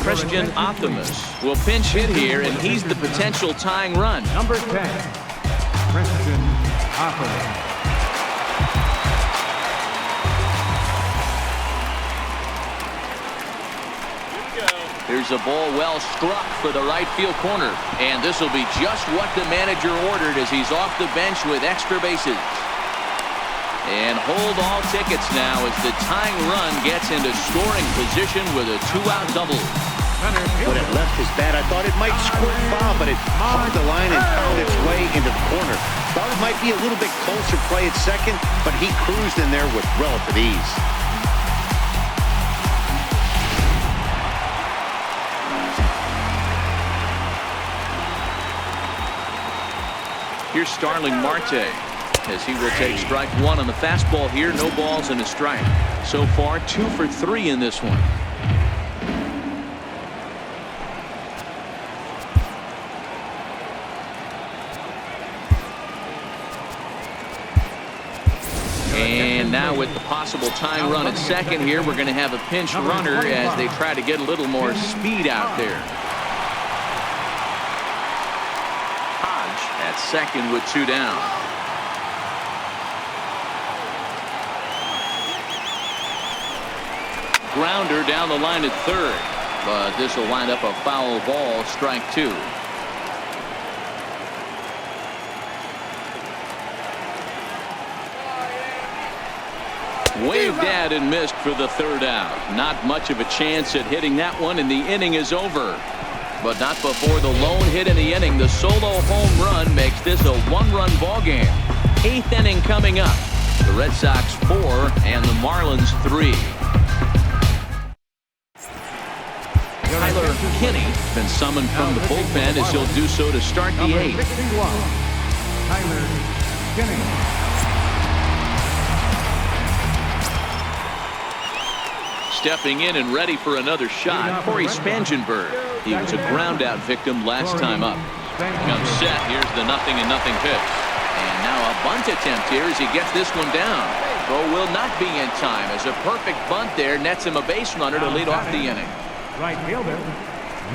Christian Optimus will pinch hit here, and he's the potential tying run. Number 10, Christian Optimus. Here's a ball well struck for the right field corner, and this will be just what the manager ordered as he's off the bench with extra bases. And hold all tickets now as the tying run gets into scoring position with a 2-out double. When it left his bat, I thought it might squirt foul, but it hugged the line and found its way into the corner. Thought it might be a little bit closer play at second, but he cruised in there with relative ease. Here's Starling Marte as he will take strike 1 on the fastball here. No balls and a strike. So far 2 for 3 in this one. And now with the possible tying run at second here, we're going to have a pinch runner as they try to get a little more speed out there. Hodge at second with 2 down. Grounder down the line at third, but this will wind up a foul ball, strike 2. Waved at and missed for the 3rd out. Not much of a chance at hitting that one, and the inning is over. But not before the lone hit in the inning. The solo home run makes this a one-run ball game. 8th inning coming up. The Red Sox 4 and the Marlins 3. Tyler Kinney been summoned from the bullpen as he'll do so to start the 8th. Tyler Kinney. Stepping in and ready for another shot, Corey Spangenberg. He was a ground-out victim last time up. Comes set. Here's the 0-0 pitch. And now a bunt attempt here as he gets this one down. Throw will not be in time as a perfect bunt there nets him a base runner to lead off the inning. Right fielder,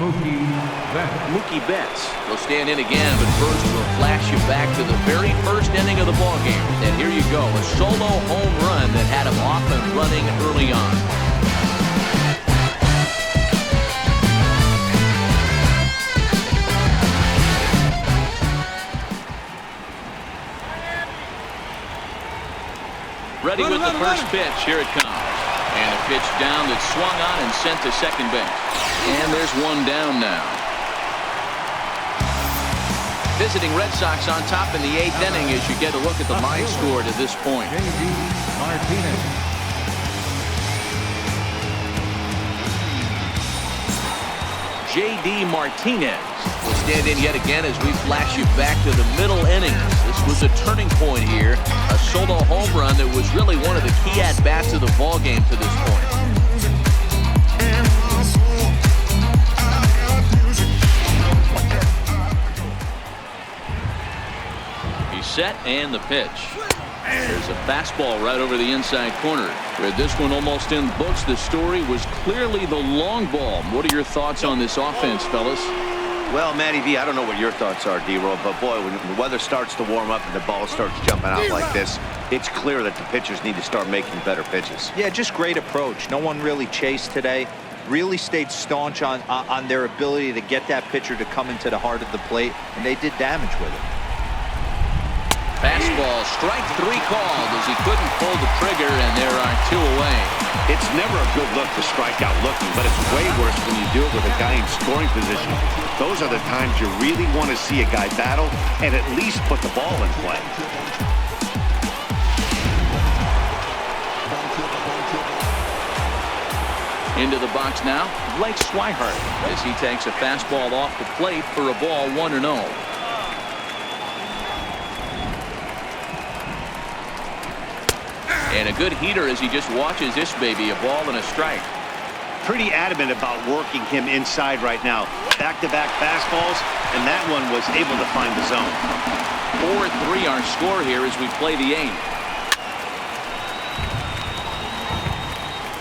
Mookie Betts will stand in again, but first we'll flash you back to the very first inning of the ballgame. And here you go, a solo home run that had him off and running early on. Ready with the first pitch. Here it comes. And a pitch down that's swung on and sent to second base. And there's one down now. Visiting Red Sox on top in the 8th inning as you get a look at the line score to this point. J.D. Martinez will stand in yet again as we flash you back to the middle innings. This was a turning point here. A solo home run that was really one of the key at-bats of the ball game to this point. He's set and the pitch. There's a fastball right over the inside corner. With this one almost in the books, the story was clearly the long ball. What are your thoughts on this offense, fellas? Well, Matty V, I don't know what your thoughts are, D-Roll, but boy, when the weather starts to warm up and the ball starts jumping out like this, it's clear that the pitchers need to start making better pitches. Yeah, just great approach. No one really chased today. Really stayed staunch on their ability to get that pitcher to come into the heart of the plate, and they did damage with it. Fastball, strike 3 called as he couldn't pull the trigger, and there are 2 away. It's never a good look to strike out looking, but it's way worse when you do it with a guy in scoring position. Those are the times you really want to see a guy battle and at least put the ball in play. Into the box now, Blake Swihart as he takes a fastball off the plate for a ball 1-0. And a good heater as he just watches this baby, a ball and a strike. Pretty adamant about working him inside right now. Back-to-back fastballs, and that one was able to find the zone. 4-3 our score here as we play the 8th.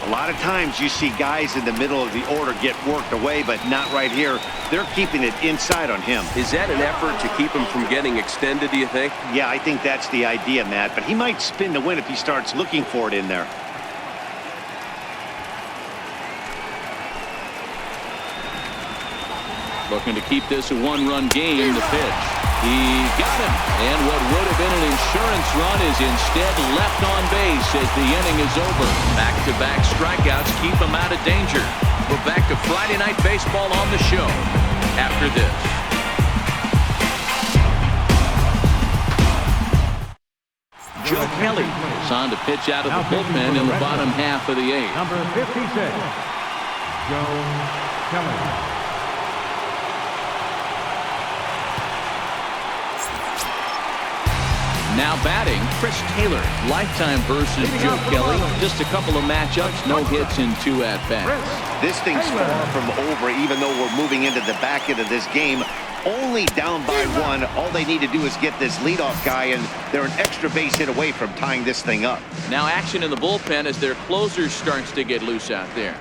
A lot of times you see guys in the middle of the order get worked away, but not right here. They're keeping it inside on him. Is that an effort to keep him from getting extended, do you think? Yeah, I think that's the idea, Matt, but he might spin to win if he starts looking for it in there. Looking to keep this a 1-run game. The pitch. He got him. And what would have been an insurance run is instead left on base as the inning is over. Back-to-back strikeouts keep him out of danger. We're back to Friday Night Baseball on the show after this. Joe Kelly is on to pitch out of the bullpen in the bottom half of the 8th. Number 56, Joe Kelly. Now batting, Chris Taylor. Lifetime versus Joe Kelly. Just a couple of matchups, no hits in 2 at-bats. This thing's far from over, even though we're moving into the back end of this game. Only down by 1. All they need to do is get this leadoff guy, and they're an extra base hit away from tying this thing up. Now action in the bullpen as their closer starts to get loose out there.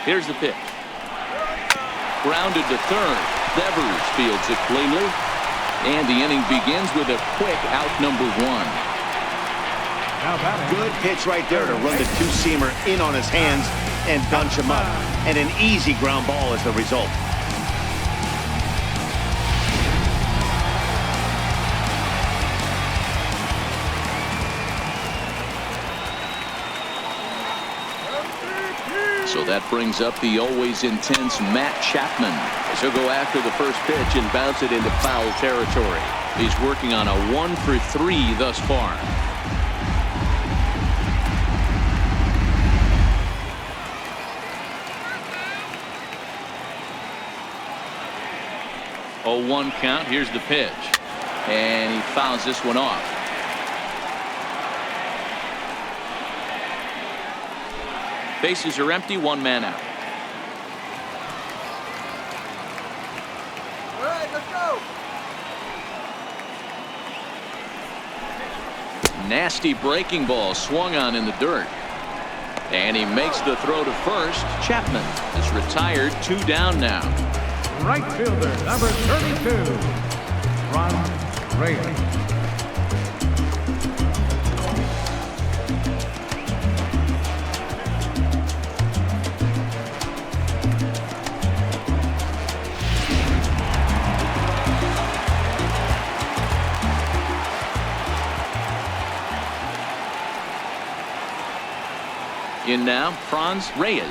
Here's the pitch. Grounded to third. Devers fields it cleanly. And the inning begins with a quick out number 1. Good pitch right there to run the 2-seamer in on his hands. and bunch him up. And an easy ground ball as the result. So that brings up the always intense Matt Chapman, as he'll go after the first pitch and bounce it into foul territory. He's working on a 1-for-3 thus far. Oh, 1 count. Here's the pitch, and he fouls this one off. Bases are empty, 1 man out. All right, let's go. Nasty breaking ball swung on in the dirt. And he makes the throw to first. Chapman is retired, 2 down now. Right fielder, number 32, Ron Reyes. In now, Franz Reyes,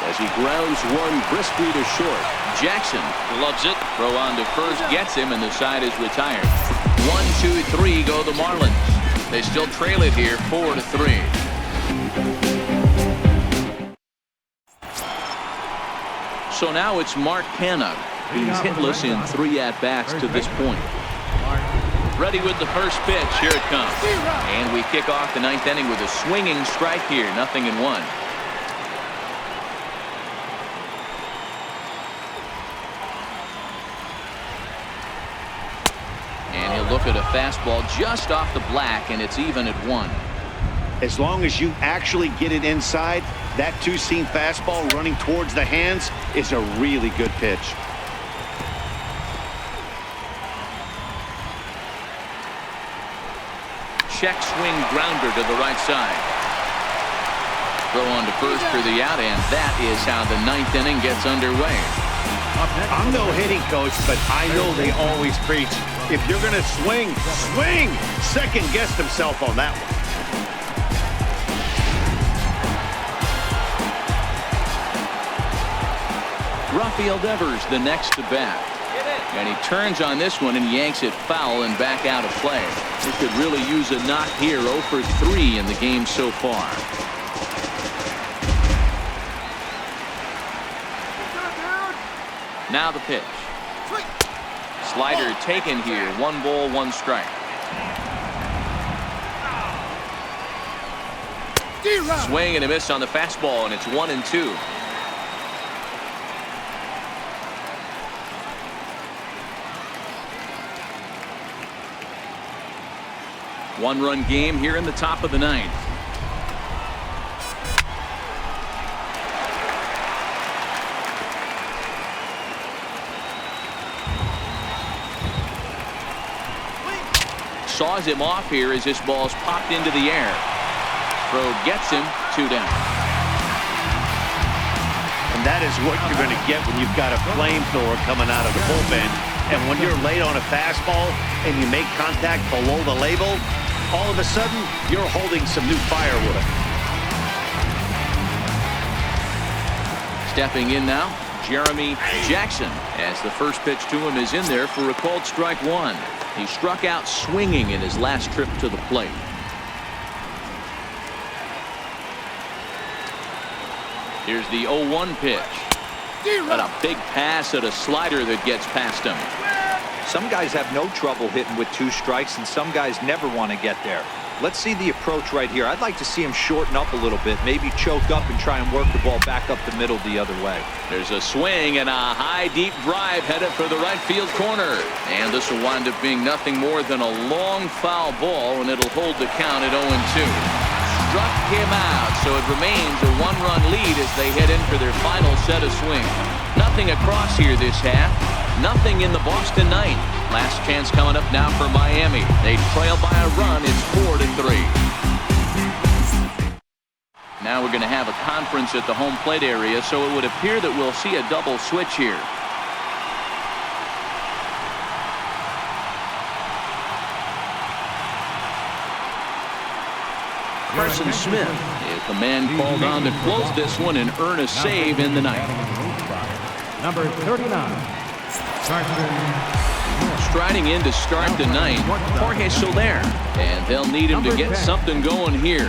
as he grounds one briskly to short. Jackson loves it. Throw on to first, gets him, and the side is retired. 1, 2, 3 go the Marlins. They still trail it here, 4-3. So now it's Mark Canha. He's hitless in 3 at-bats to this point. Ready with the first pitch. Here it comes. And we kick off the 9th inning with a swinging strike here. 0-1. And he'll look at a fastball just off the black, and it's even at 1. As long as you actually get it inside, that 2-seam fastball running towards the hands is a really good pitch. Check swing grounder to the right side. Throw on to first for the out, and that is how the 9th inning gets underway. I'm no hitting coach, but I know they always preach, if you're going to swing, swing! Second guessed himself on that one. Rafael Devers the next to bat. And he turns on this one and yanks it foul and back out of play. He could really use a knock here. 0-for-3 in the game so far. Now the pitch. Slider taken here. 1 ball, 1 strike. Swing and a miss on the fastball, and it's 1-2. One-run game here in the top of the 9th. Saws him off here as this ball's popped into the air. Throw gets him, 2 down. And that is what you're going to get when you've got a flamethrower coming out of the bullpen. And when you're late on a fastball and you make contact below the label, all of a sudden, you're holding some new firewood. Stepping in now, Jeremy Jackson, as the first pitch to him is in there for a called strike 1. He struck out swinging in his last trip to the plate. Here's the 0-1 pitch. And a big pass at a slider that gets past him. Some guys have no trouble hitting with 2 strikes, and some guys never want to get there. Let's see the approach right here. I'd like to see him shorten up a little bit, maybe choke up and try and work the ball back up the middle the other way. There's a swing and a high deep drive headed for the right field corner. And this will wind up being nothing more than a long foul ball, and it'll hold the count at 0-2. Struck him out, so it remains a 1-run lead as they head in for their final set of swings. Nothing across here this half. Nothing in the Boston 9th. Last chance coming up now for Miami. They trail by a run. It's 4-3. Now we're going to have a conference at the home plate area, so it would appear that we'll see a double switch here. Carson Smith is the man called on to close this one and earn a save in the ninth. Number 39. Striding in to start the ninth, Jorge Soler, and they'll need him to get something going here.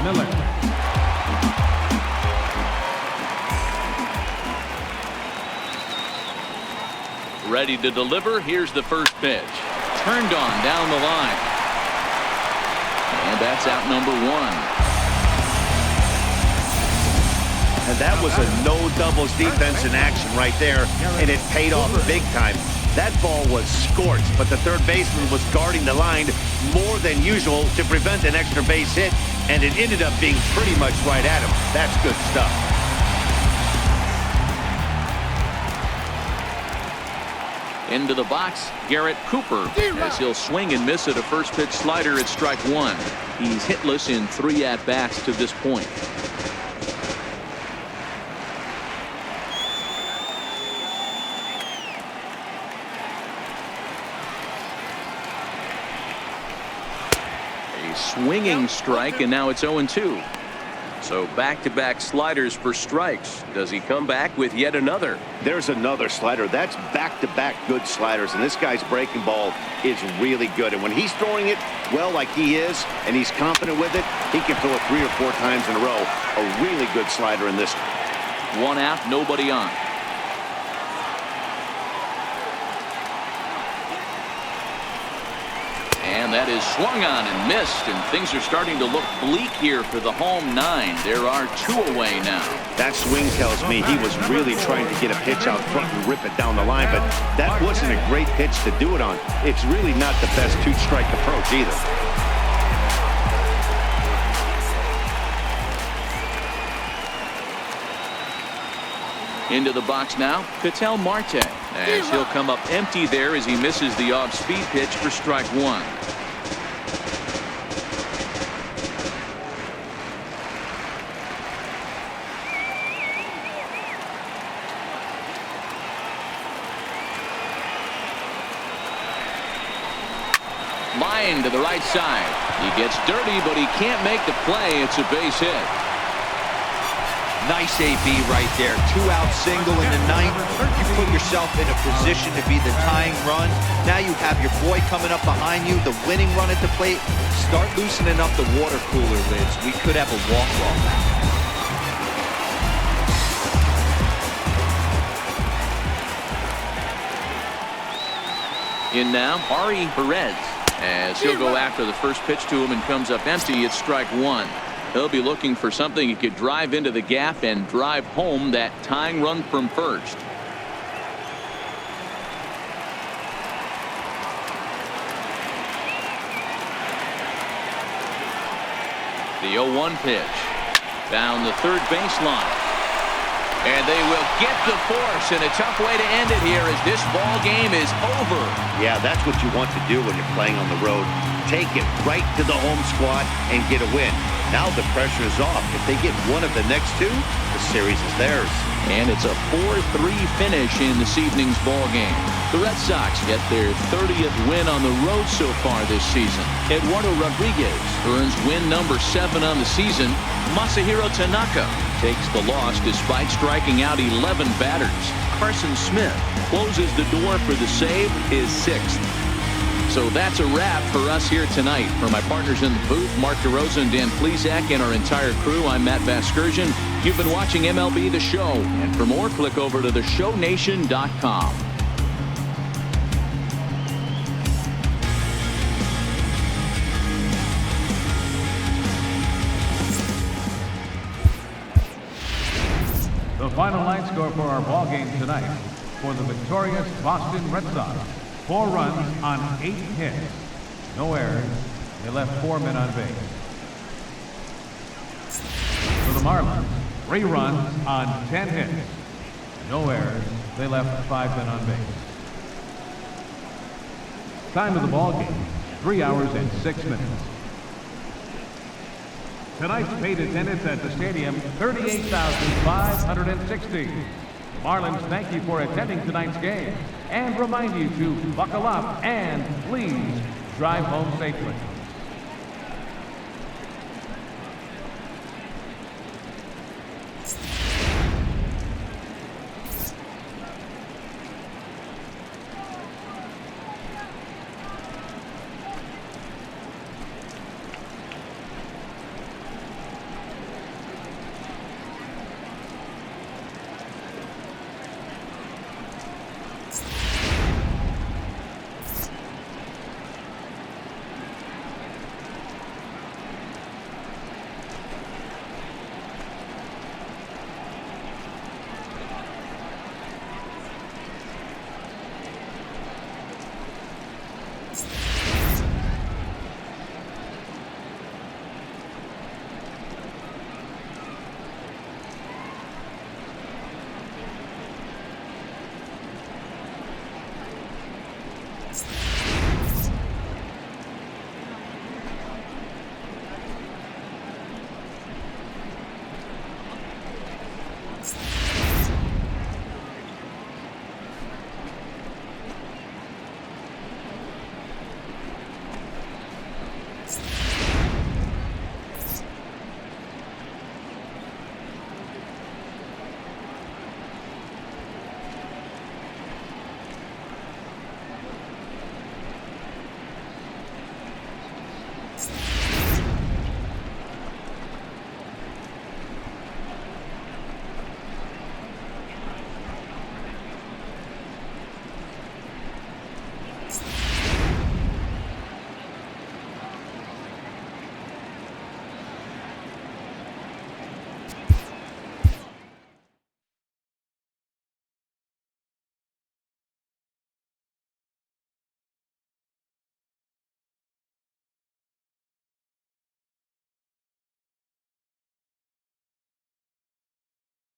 Miller. Ready to deliver. Here's the first pitch. Turned on down the line. And that's out number one. And that was a no doubles defense in action right there, and it paid off big time. That ball was scorched, but the third baseman was guarding the line more than usual to prevent an extra base hit, and it ended up being pretty much right at him. That's good stuff. Into the box, Garrett Cooper, as he'll swing and miss at a first pitch slider at strike one. He's hitless in 3 at-bats to this point. A swinging strike, and now it's 0-2. So back-to-back sliders for strikes. Does he come back with yet another? There's another slider. That's back-to-back good sliders, and this guy's breaking ball is really good. And when he's throwing it well like he is, and he's confident with it, he can throw it 3 or 4 times in a row. A really good slider in this. 1 out, nobody on. And that is swung on and missed, and things are starting to look bleak here for the home 9. There are 2 away now. That swing tells me he was really trying to get a pitch out front and rip it down the line, but that wasn't a great pitch to do it on. It's really not the best 2-strike approach either. Into the box now, Ketel Marte, as he'll come up empty there as he misses the off-speed pitch for strike one. Line to the right side. He gets dirty, but he can't make the play. It's a base hit. Nice AB right there. 2-out single in the ninth. You put yourself in a position to be the tying run. Now you have your boy coming up behind you, the winning run at the plate. Start loosening up the water cooler lids. We could have a walk-off. In now, Ari Perez, as he'll go after the first pitch to him and comes up empty. It's strike one. He'll be looking for something he could drive into the gap and drive home that tying run from first. The 0-1 pitch down the third baseline. And they will get the force, and a tough way to end it here as this ball game is over. Yeah, that's what you want to do when you're playing on the road. Take it right to the home squad and get a win. Now the pressure is off. If they get one of the next 2, the series is theirs. And it's a 4-3 finish in this evening's ball game. The Red Sox get their 30th win on the road so far this season. Eduardo Rodriguez earns win number 7 on the season. Masahiro Tanaka takes the loss despite striking out 11 batters. Carson Smith closes the door for the save, his 6th. So that's a wrap for us here tonight. For my partners in the booth, Mark DeRosa and Dan Plesac, and our entire crew, I'm Matt Vasgersian. You've been watching MLB The Show. And for more, click over to theshownation.com. The final line score for our ball game tonight. For the victorious Boston Red Sox, 4 runs on 8 hits. No errors. They left 4 men on base. For the Marlins, 3 runs on 10 hits. No errors. They left 5 men on base. Time of the ball game, 3 hours and 6 minutes. Tonight's paid attendance at the stadium, 38,560. Marlins thank you for attending tonight's game and remind you to buckle up and please drive home safely.